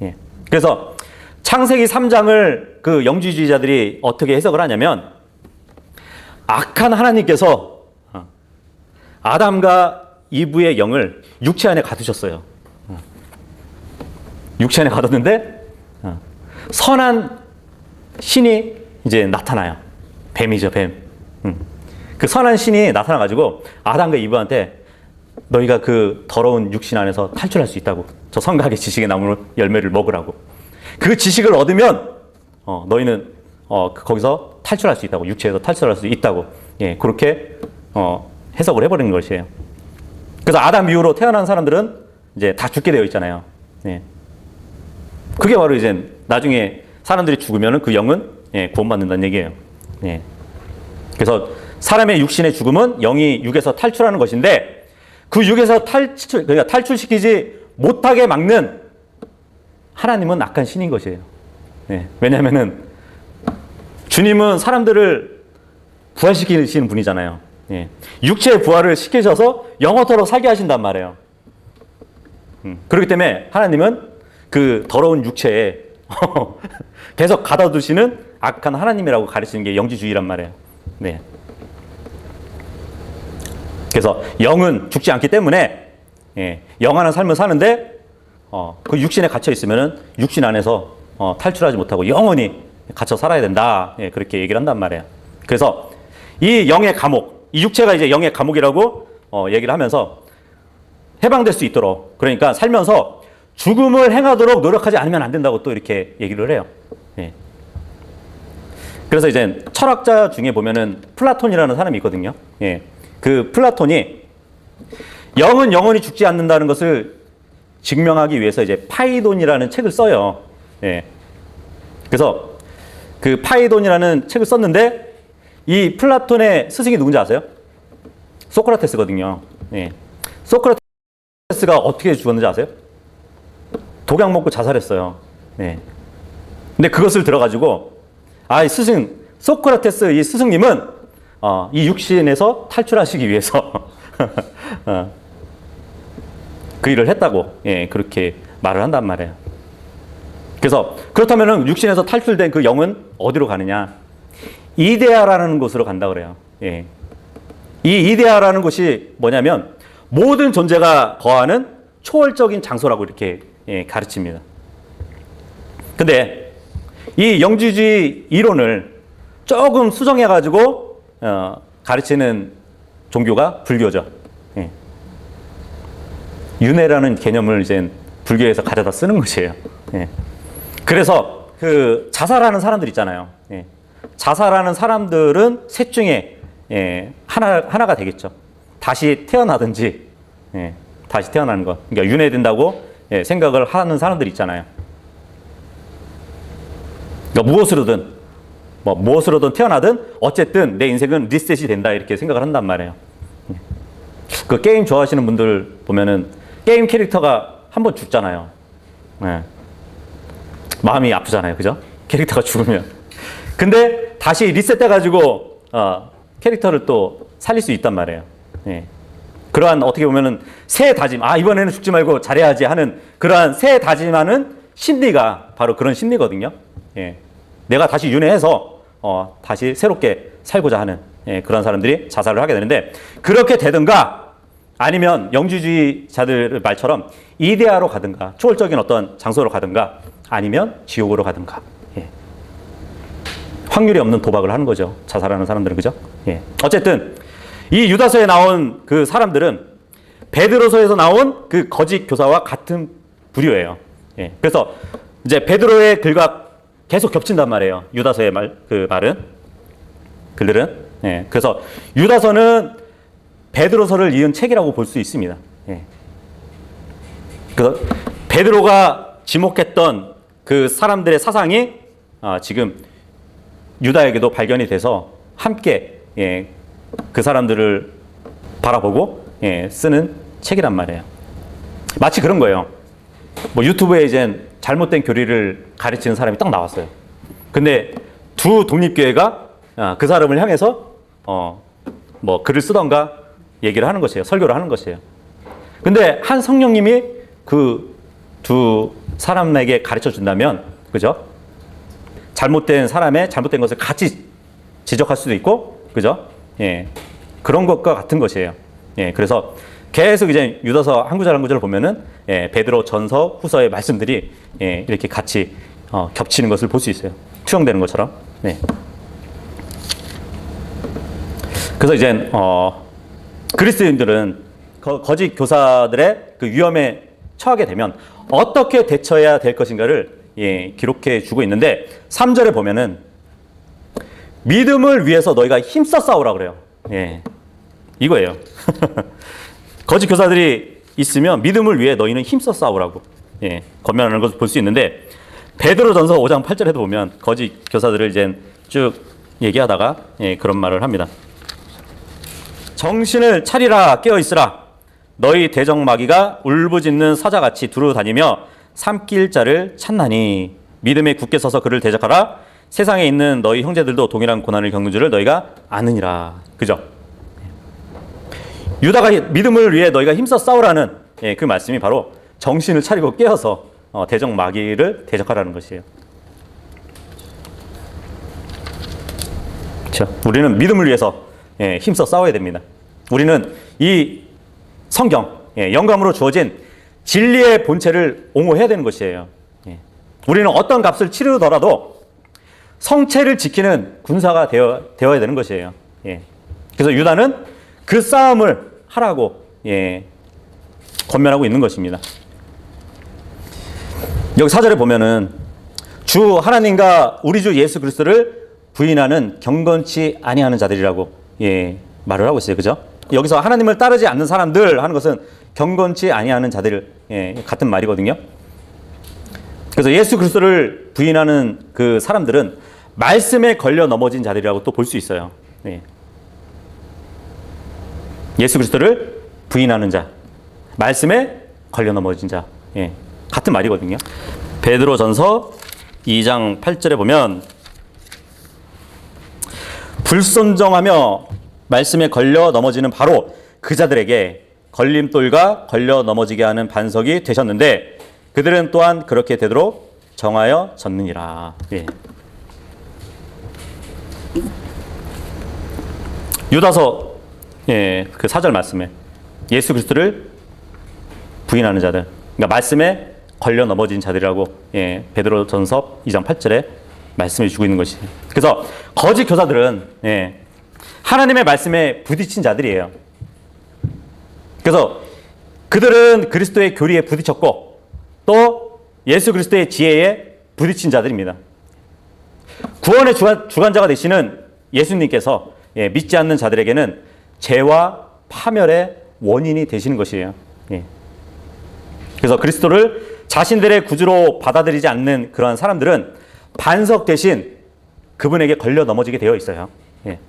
예. 그래서 창세기 3장을 그 영지주의자들이 어떻게 해석을 하냐면 악한 하나님께서 아담과 이브의 영을 육체 안에 가두셨어요. 육체 안에 가뒀는데 선한 신이 이제 나타나요. 뱀이죠, 뱀. 그 선한 신이 나타나가지고 아담과 이브한테 너희가 그 더러운 육신 안에서 탈출할 수 있다고. 저 선악의 지식의 나무 열매를 먹으라고. 그 지식을 얻으면 너희는 거기서 탈출할 수 있다고. 육체에서 탈출할 수 있다고. 예, 그렇게 해석을 해버리는 것이에요. 그래서 아담 이후로 태어난 사람들은 이제 다 죽게 되어 있잖아요. 예. 그게 바로 이제 나중에 사람들이 죽으면 그 영은 구원받는다는 얘기예요. 예. 그래서 사람의 육신의 죽음은 영이 육에서 탈출하는 것인데 그 육에서 그러니까 탈출시키지 못하게 막는 하나님은 악한 신인 것이에요. 예. 왜냐하면은 주님은 사람들을 부활시키시는 분이잖아요. 예. 육체의 부활을 시키셔서 영원토록 살게 하신단 말이에요. 그렇기 때문에 하나님은 그 더러운 육체에 계속 가둬두시는 악한 하나님이라고 가르치는 게 영지주의란 말이에요. 네. 그래서 영은 죽지 않기 때문에 영원한 삶을 사는데 그 육신에 갇혀 있으면은 육신 안에서 탈출하지 못하고 영원히 갇혀 살아야 된다. 그렇게 얘기를 한단 말이에요. 그래서 이 영의 감옥, 이 육체가 이제 영의 감옥이라고 얘기를 하면서 해방될 수 있도록, 그러니까 살면서 죽음을 행하도록 노력하지 않으면 안 된다고 또 이렇게 얘기를 해요. 예. 그래서 이제 철학자 중에 보면은 플라톤이라는 사람이 있거든요. 예. 그 플라톤이 영은 영원히 죽지 않는다는 것을 증명하기 위해서 이제 파이돈이라는 책을 써요. 예. 그래서 그 파이돈이라는 책을 썼는데 이 플라톤의 스승이 누군지 아세요? 소크라테스거든요. 예. 소크라테스가 어떻게 죽었는지 아세요? 독약 먹고 자살했어요. 네. 근데 그것을 들어가지고, 이 스승, 소크라테스 이 스승님은, 이 육신에서 탈출하시기 위해서, 그 일을 했다고, 그렇게 말을 한단 말이에요. 그래서, 그렇다면은 육신에서 탈출된 그 영은 어디로 가느냐? 이데아라는 곳으로 간다 그래요. 예. 이 이데아라는 곳이 뭐냐면, 모든 존재가 거하는 초월적인 장소라고 이렇게 가르칩니다. 근데 이 영지주의 이론을 조금 수정해가지고 가르치는 종교가 불교죠. 예. 윤회라는 개념을 이제 불교에서 가져다 쓰는 것이에요. 예. 그래서 그 자살하는 사람들 있잖아요. 예. 자살하는 사람들은 셋 중에 하나가 되겠죠. 다시 태어나든지, 다시 태어나는 것. 그러니까 윤회된다고 생각을 하는 사람들 있잖아요. 그러니까 무엇으로든 태어나든 어쨌든 내 인생은 리셋이 된다 이렇게 생각을 한단 말이에요. 그 게임 좋아하시는 분들 보면은 게임 캐릭터가 한번 죽잖아요. 네. 마음이 아프잖아요, 그죠? 캐릭터가 죽으면. 근데 다시 리셋돼가지고 캐릭터를 또 살릴 수 있단 말이에요. 네. 그러한 어떻게 보면은 새 다짐, 이번에는 죽지 말고 잘해야지 하는 그러한 새 다짐하는 심리가 바로 그런 심리거든요. 예. 내가 다시 윤회해서 다시 새롭게 살고자 하는 그런 사람들이 자살을 하게 되는데, 그렇게 되든가 아니면 영지주의자들 말처럼 이데아로 가든가 초월적인 어떤 장소로 가든가 아니면 지옥으로 가든가, 확률이 없는 도박을 하는 거죠. 자살하는 사람들은, 그죠? 예. 어쨌든 이 유다서에 나온 그 사람들은 베드로서에서 나온 그 거짓 교사와 같은 부류예요. 예. 그래서 이제 베드로의 글과 계속 겹친단 말이에요. 유다서의 글들은. 예. 그래서 유다서는 베드로서를 이은 책이라고 볼 수 있습니다. 예. 그래서 베드로가 지목했던 그 사람들의 사상이 지금 유다에게도 발견이 돼서 함께 그 사람들을 바라보고 쓰는 책이란 말이에요. 마치 그런 거예요. 뭐 유튜브에 이제 잘못된 교리를 가르치는 사람이 딱 나왔어요. 근데 두 독립교회가 그 사람을 향해서 뭐 글을 쓰던가 얘기를 하는 것이에요. 설교를 하는 것이에요. 근데 한 성령님이 그 두 사람에게 가르쳐 준다면, 그죠? 잘못된 사람의 잘못된 것을 같이 지적할 수도 있고, 그죠? 예. 그런 것과 같은 것이에요. 예. 그래서 계속 이제 유다서 한 구절 한 구절을 보면은, 예, 베드로 전서 후서의 말씀들이, 예, 이렇게 같이 겹치는 것을 볼 수 있어요. 투영되는 것처럼. 네. 그래서 이제 그리스도인들은 거짓 교사들의 그 위험에 처하게 되면 어떻게 대처해야 될 것인가를, 예, 기록해 주고 있는데 3절에 보면은 믿음을 위해서 너희가 힘써 싸우라 그래요. 예, 이거예요. 거짓 교사들이 있으면 믿음을 위해 너희는 힘써 싸우라고, 예, 권면하는 것을 볼 수 있는데, 베드로전서 5장 8절에도 보면 거짓 교사들을 이제 쭉 얘기하다가, 예, 그런 말을 합니다. 정신을 차리라, 깨어 있으라. 너희 대적마귀가 울부짖는 사자같이 두루 다니며 삼킬 자를 찾나니 믿음에 굳게 서서 그를 대적하라. 세상에 있는 너희 형제들도 동일한 고난을 겪는 줄을 너희가 아느니라. 그죠? 유다가 믿음을 위해 너희가 힘써 싸우라는, 예, 그 말씀이 바로 정신을 차리고 깨어서 대적마귀를 대적하라는 것이에요. 그렇죠? 우리는 믿음을 위해서, 예, 힘써 싸워야 됩니다. 우리는 이 성경, 예, 영감으로 주어진 진리의 본체를 옹호해야 되는 것이에요. 예. 우리는 어떤 값을 치르더라도 성체를 지키는 군사가 되어야 되는 것이에요. 예. 그래서 유다는 그 싸움을 하라고, 예, 권면하고 있는 것입니다. 여기 4절에 보면은 주 하나님과 우리 주 예수 그리스도를 부인하는 경건치 아니하는 자들이라고, 예, 말을 하고 있어요. 그죠? 여기서 하나님을 따르지 않는 사람들 하는 것은 경건치 아니하는 자들, 예, 같은 말이거든요. 그래서 예수 그리스도를 부인하는 그 사람들은 말씀에 걸려 넘어진 자들이라고 또 볼 수 있어요. 예. 예수 그리스도를 부인하는 자, 말씀에 걸려 넘어진 자, 예, 같은 말이거든요. 베드로전서 2장 8절에 보면 불순종하며 말씀에 걸려 넘어지는 바로 그 자들에게 걸림돌과 걸려 넘어지게 하는 반석이 되셨는데 그들은 또한 그렇게 되도록 정하여 졌느니라. 예. 유다서, 예, 그 4절 말씀에 예수 그리스도를 부인하는 자들, 그러니까 말씀에 걸려 넘어진 자들이라고, 예, 베드로전서 2장 8절에 말씀해 주고 있는 것이에요. 그래서 거짓 교사들은, 예, 하나님의 말씀에 부딪힌 자들이에요. 그래서 그들은 그리스도의 교리에 부딪혔고 또 예수 그리스도의 지혜에 부딪힌 자들입니다. 구원의 주관자가 되시는 예수님께서, 예, 믿지 않는 자들에게는 죄와 파멸의 원인이 되시는 것이에요. 예. 그래서 그리스도를 자신들의 구주로 받아들이지 않는 그러한 사람들은 반석 대신 그분에게 걸려 넘어지게 되어 있어요. 예.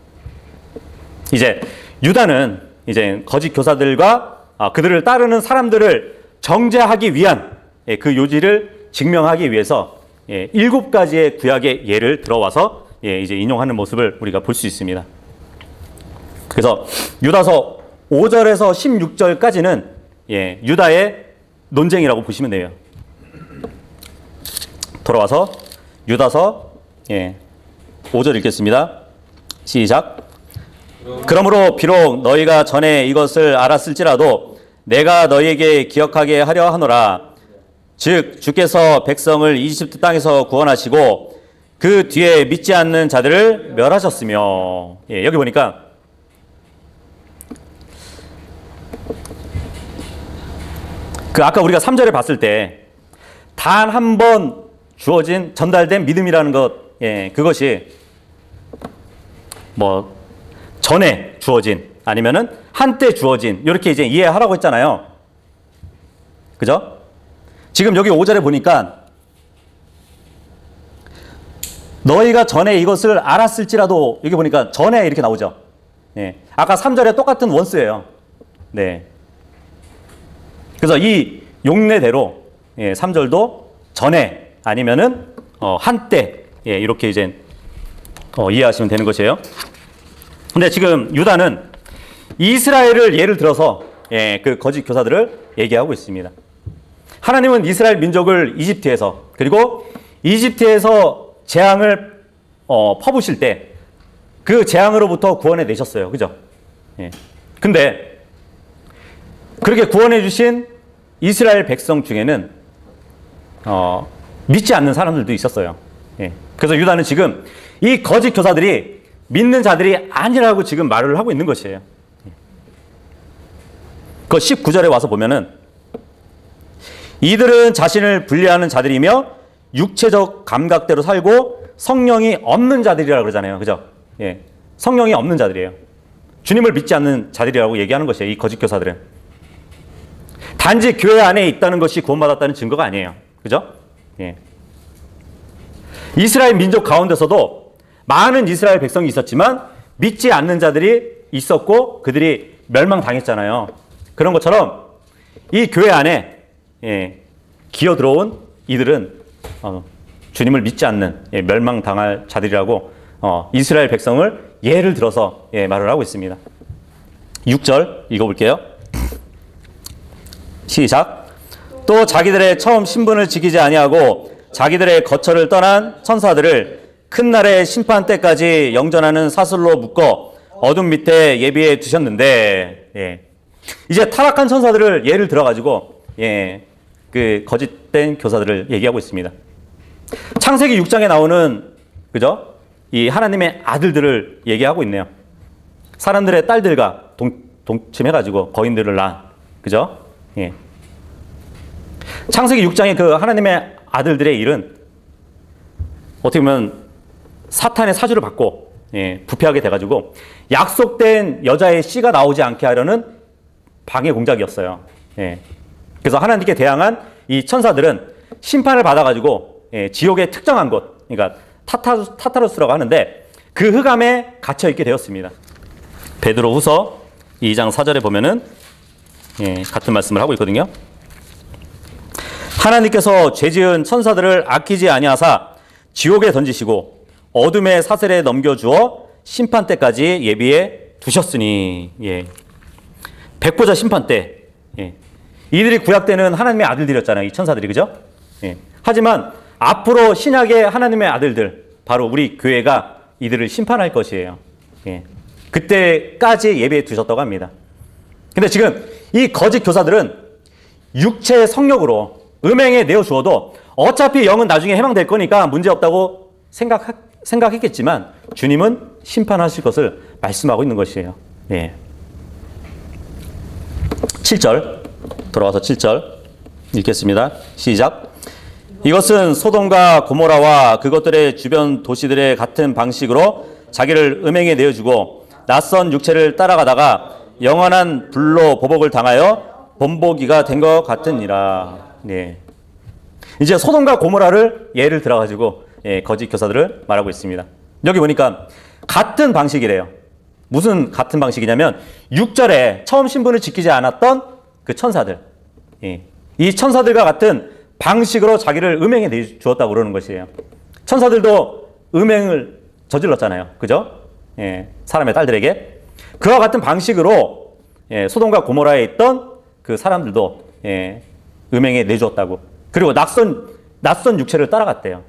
이제 유다는 이제 거짓 교사들과 그들을 따르는 사람들을 정죄하기 위한, 예, 그 요지를 증명하기 위해서, 예, 7가지의 구약의 예를 들어와서, 예, 이제 인용하는 모습을 우리가 볼 수 있습니다. 그래서 유다서 5절에서 16절까지는, 예, 유다의 논쟁이라고 보시면 돼요. 돌아와서 유다서, 예, 5절 읽겠습니다. 시작. 그러므로 비록 너희가 전에 이것을 알았을지라도 내가 너희에게 기억하게 하려 하노라. 즉 주께서 백성을 이집트 땅에서 구원하시고 그 뒤에 믿지 않는 자들을 멸하셨으며, 예, 여기 보니까 그 아까 우리가 3절에 봤을 때 단 한 번 주어진 전달된 믿음이라는 것, 예, 그것이 뭐 전에 주어진 아니면은 한때 주어진 이렇게 이제 이해하라고 했잖아요. 그죠? 지금 여기 5절에 보니까 너희가 전에 이것을 알았을지라도 여기 보니까 전에 이렇게 나오죠. 예. 아까 3절에 똑같은 원수예요. 네. 그래서 이 용례대로, 예, 3절도 전에 아니면은 한때, 예, 이렇게 이제 이해하시면 되는 것이에요. 근데 지금 유다는 이스라엘을 예를 들어서 그 거짓 교사들을 얘기하고 있습니다. 하나님은 이스라엘 민족을 이집트에서 그리고 이집트에서 재앙을 퍼부실 때 그 재앙으로부터 구원해 내셨어요. 그죠? 근데 그렇게 구원해 주신 이스라엘 백성 중에는 믿지 않는 사람들도 있었어요. 그래서 유다는 지금 이 거짓 교사들이 믿는 자들이 아니라고 지금 말을 하고 있는 것이에요. 그 19절에 와서 보면은 이들은 자신을 분리하는 자들이며 육체적 감각대로 살고 성령이 없는 자들이라고 그러잖아요. 그죠? 성령이 없는 자들이에요. 주님을 믿지 않는 자들이라고 얘기하는 것이에요. 이 거짓 교사들은. 단지 교회 안에 있다는 것이 구원받았다는 증거가 아니에요. 그죠? 이스라엘 민족 가운데서도 많은 이스라엘 백성이 있었지만 믿지 않는 자들이 있었고 그들이 멸망당했잖아요. 그런 것처럼 이 교회 안에 기어 들어온 이들은 주님을 믿지 않는 멸망당할 자들이라고 이스라엘 백성을 예를 들어서 말을 하고 있습니다. 6절 읽어볼게요. 시작. 또 자기들의 처음 신분을 지키지 아니하고 자기들의 거처를 떠난 천사들을 큰 날의 심판 때까지 영전하는 사슬로 묶어 어둠 밑에 예비해 두셨는데 이제 타락한 천사들을 예를 들어가지고 그 거짓된 교사들을 얘기하고 있습니다. 창세기 6장에 나오는 그죠? 이 하나님의 아들들을 얘기하고 있네요. 사람들의 딸들과 동침해가지고 거인들을 낳은 그죠? 창세기 6장의 그 하나님의 아들들의 일은 어떻게 보면 사탄의 사주를 받고 부패하게 돼가지고 약속된 여자의 씨가 나오지 않게 하려는 방해 공작이었어요. 그래서 하나님께 대항한 이 천사들은 심판을 받아가지고 지옥의 특정한 곳, 그러니까 타타루스라고 하는데 그 흑암에 갇혀 있게 되었습니다. 베드로후서 2장 4절에 보면은 같은 말씀을 하고 있거든요. 하나님께서 죄지은 천사들을 아끼지 아니하사 지옥에 던지시고 어둠의 사슬에 넘겨주어 심판 때까지 예비해 두셨으니 백보자 심판 때 이들이 구약 때는 하나님의 아들들이었잖아요. 이 천사들이 그죠? 하지만 앞으로 신약의 하나님의 아들들 바로 우리 교회가 이들을 심판할 것이에요. 그때까지 예비해 두셨다고 합니다. 근데 지금 이 거짓 교사들은 육체의 성욕으로 음행에 내어 주어도 어차피 영은 나중에 해방될 거니까 문제없다고 생각했겠지만 주님은 심판하실 것을 말씀하고 있는 것이에요. 7절 돌아와서 7절 읽겠습니다. 시작. 이것은 소돔과 고모라와 그것들의 주변 도시들의 같은 방식으로 자기를 음행에 내어주고 낯선 육체를 따라가다가 영원한 불로 보복을 당하여 본보기가 된 것 같으니라. 이제 소돔과 고모라를 예를 들어가지고 거짓 교사들을 말하고 있습니다. 여기 보니까 같은 방식이래요. 무슨 같은 방식이냐면 6절에 처음 신분을 지키지 않았던 그 천사들, 이 천사들과 같은 방식으로 자기를 음행에 내주었다고 그러는 것이에요. 천사들도 음행을 저질렀잖아요. 그죠? 사람의 딸들에게. 그와 같은 방식으로 소돔과 고모라에 있던 그 사람들도 음행에 내주었다고. 그리고 낯선 육체를 따라갔대요.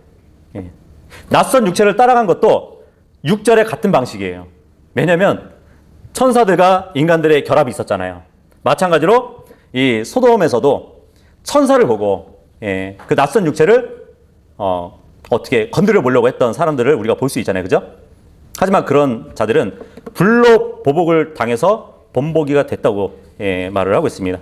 낯선 육체를 따라간 것도 6절에 같은 방식이에요. 왜냐하면 천사들과 인간들의 결합이 있었잖아요. 마찬가지로 이 소돔에서도 천사를 보고 그 낯선 육체를 어떻게 건드려 보려고 했던 사람들을 우리가 볼 수 있잖아요. 그죠? 하지만 그런 자들은 불로 보복을 당해서 본보기가 됐다고 말을 하고 있습니다.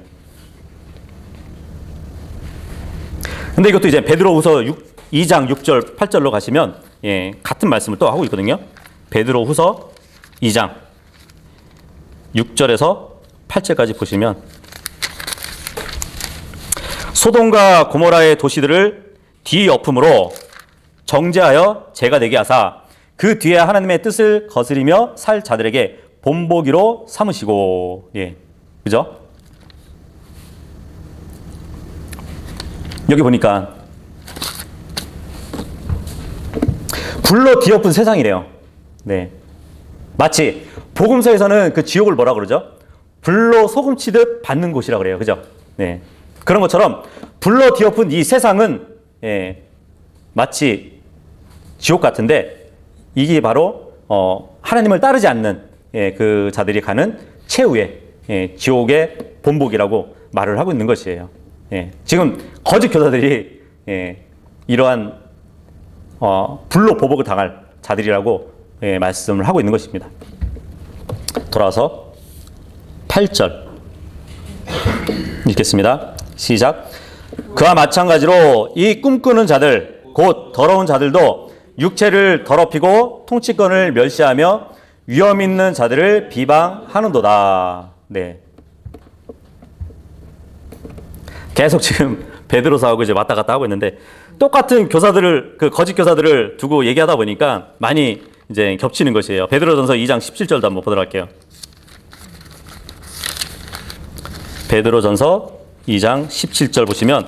근데 이것도 이제 베드로후서 2장 6절 8절로 가시면 같은 말씀을 또 하고 있거든요. 베드로후서 2장 6절에서 8절까지 보시면 소돔과 고모라의 도시들을 뒤엎음으로 정죄하여 죄가 되게 하사 그 뒤에 하나님의 뜻을 거스리며 살 자들에게 본보기로 삼으시고. 그죠? 여기 보니까 불로 뒤엎은 세상이래요. 마치 복음서에서는 그 지옥을 뭐라 그러죠? 불로 소금치듯 받는 곳이라고 그래요. 그죠? 네. 그런 것처럼 불로 뒤엎은 이 세상은 마치 지옥 같은데 이게 바로 하나님을 따르지 않는 그 자들이 가는 최후의 지옥의 본복이라고 말을 하고 있는 것이에요. 지금 거짓 교사들이 이러한 불로 보복을 당할 자들이라고 말씀을 하고 있는 것입니다. 돌아와서 8절 읽겠습니다. 시작. 그와 마찬가지로 이 꿈꾸는 자들 곧 더러운 자들도 육체를 더럽히고 통치권을 멸시하며 위험 있는 자들을 비방하는도다. 네. 계속 지금 베드로서하고 이제 왔다 갔다 하고 있는데 똑같은 교사들을 그 거짓 교사들을 두고 얘기하다 보니까 많이 이제 겹치는 것이에요. 베드로전서 2장 17절도 한번 보도록 할게요. 베드로전서 2장 17절 보시면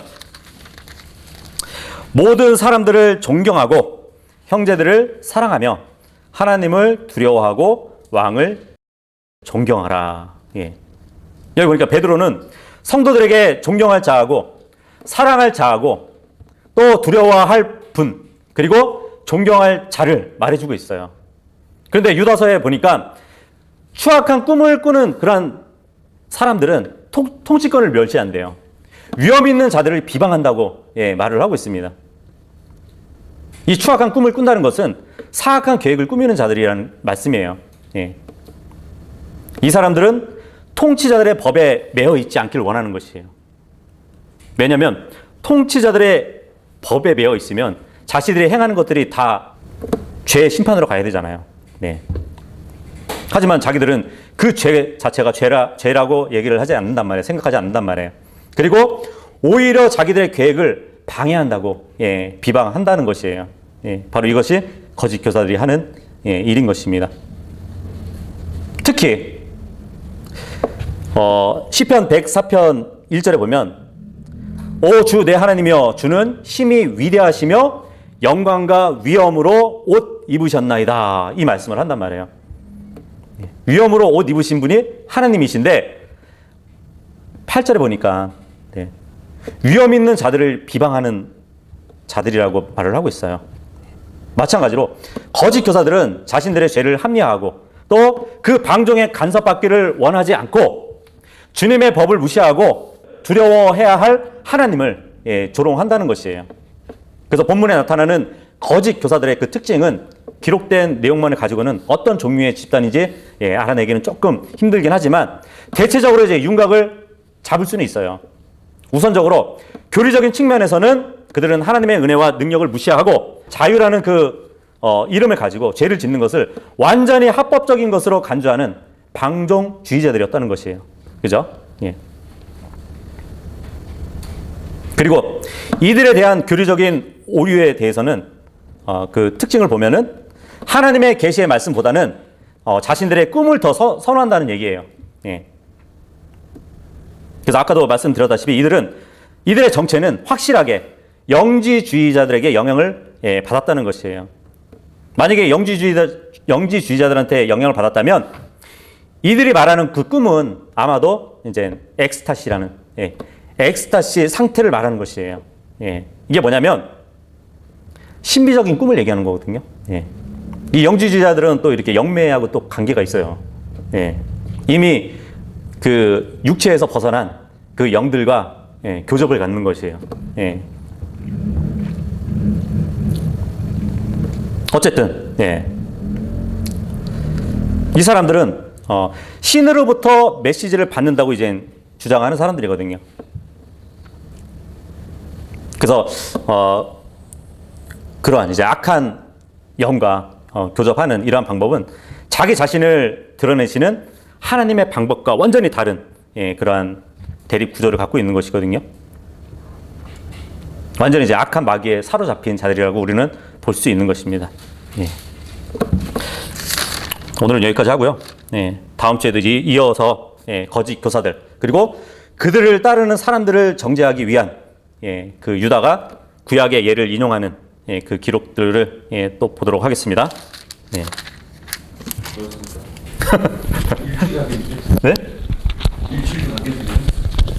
모든 사람들을 존경하고 형제들을 사랑하며 하나님을 두려워하고 왕을 존경하라. 예. 여기 보니까 베드로는 성도들에게 존경할 자하고 사랑할 자하고 또 두려워할 분 그리고 존경할 자를 말해주고 있어요. 그런데 유다서에 보니까 추악한 꿈을 꾸는 그런 사람들은 통치권을 멸시한대요. 위험 있는 자들을 비방한다고 말을 하고 있습니다. 이 추악한 꿈을 꾼다는 것은 사악한 계획을 꾸미는 자들이라는 말씀이에요. 이 사람들은 통치자들의 법에 매여 있지 않기를 원하는 것이에요. 왜냐하면 통치자들의 법에 매여 있으면 자신들이 행하는 것들이 다 죄의 심판으로 가야 되잖아요. 하지만 자기들은 그 죄 자체가 죄라고 얘기를 하지 않는단 말이에요. 생각하지 않는단 말이에요. 그리고 오히려 자기들의 계획을 방해한다고 비방한다는 것이에요. 바로 이것이 거짓 교사들이 하는 일인 것입니다. 특히 시편 104편 1절에 보면 오 주 내 하나님이여 주는 심히 위대하시며 영광과 위엄으로 옷 입으셨나이다. 이 말씀을 한단 말이에요. 위엄으로 옷 입으신 분이 하나님이신데 8절에 보니까 위엄 있는 자들을 비방하는 자들이라고 말을 하고 있어요. 마찬가지로 거짓 교사들은 자신들의 죄를 합리화하고 또 그 방종에 간섭받기를 원하지 않고 주님의 법을 무시하고 두려워해야 할 하나님을 조롱한다는 것이에요. 그래서 본문에 나타나는 거짓 교사들의 그 특징은 기록된 내용만을 가지고는 어떤 종류의 집단인지 알아내기는 조금 힘들긴 하지만 대체적으로 이제 윤곽을 잡을 수는 있어요. 우선적으로 교리적인 측면에서는 그들은 하나님의 은혜와 능력을 무시하고 자유라는 그 이름을 가지고 죄를 짓는 것을 완전히 합법적인 것으로 간주하는 방종주의자들이었다는 것이에요. 그죠? 그리고 이들에 대한 교리적인 오류에 대해서는 그 특징을 보면은 하나님의 계시의 말씀보다는 자신들의 꿈을 더 선호한다는 얘기예요. 그래서 아까도 말씀드렸다시피 이들의 정체는 확실하게 영지주의자들에게 영향을 받았다는 것이에요. 만약에 영지주의자들한테 영향을 받았다면 이들이 말하는 그 꿈은 아마도 이제 엑스타시라는 엑스타시 상태를 말하는 것이에요. 이게 뭐냐면 신비적인 꿈을 얘기하는 거거든요. 이 영지주의자들은 또 이렇게 영매하고 또 관계가 있어요. 이미 그 육체에서 벗어난 그 영들과 교접을 갖는 것이에요. 어쨌든 이 사람들은 신으로부터 메시지를 받는다고 이제 주장하는 사람들이거든요. 그래서 그러한 이제 악한 영과 교접하는 이러한 방법은 자기 자신을 드러내시는 하나님의 방법과 완전히 다른 그러한 대립 구조를 갖고 있는 것이거든요. 완전히 이제 악한 마귀에 사로잡힌 자들이라고 우리는 볼 수 있는 것입니다. 오늘은 여기까지 하고요. 다음 주에도 이어서 거짓 교사들 그리고 그들을 따르는 사람들을 정죄하기 위한 그 유다가 구약의 예를 인용하는 그 기록들을 또 보도록 하겠습니다. 네?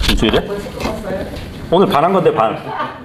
일주일에? 오늘 반 한 건데 반.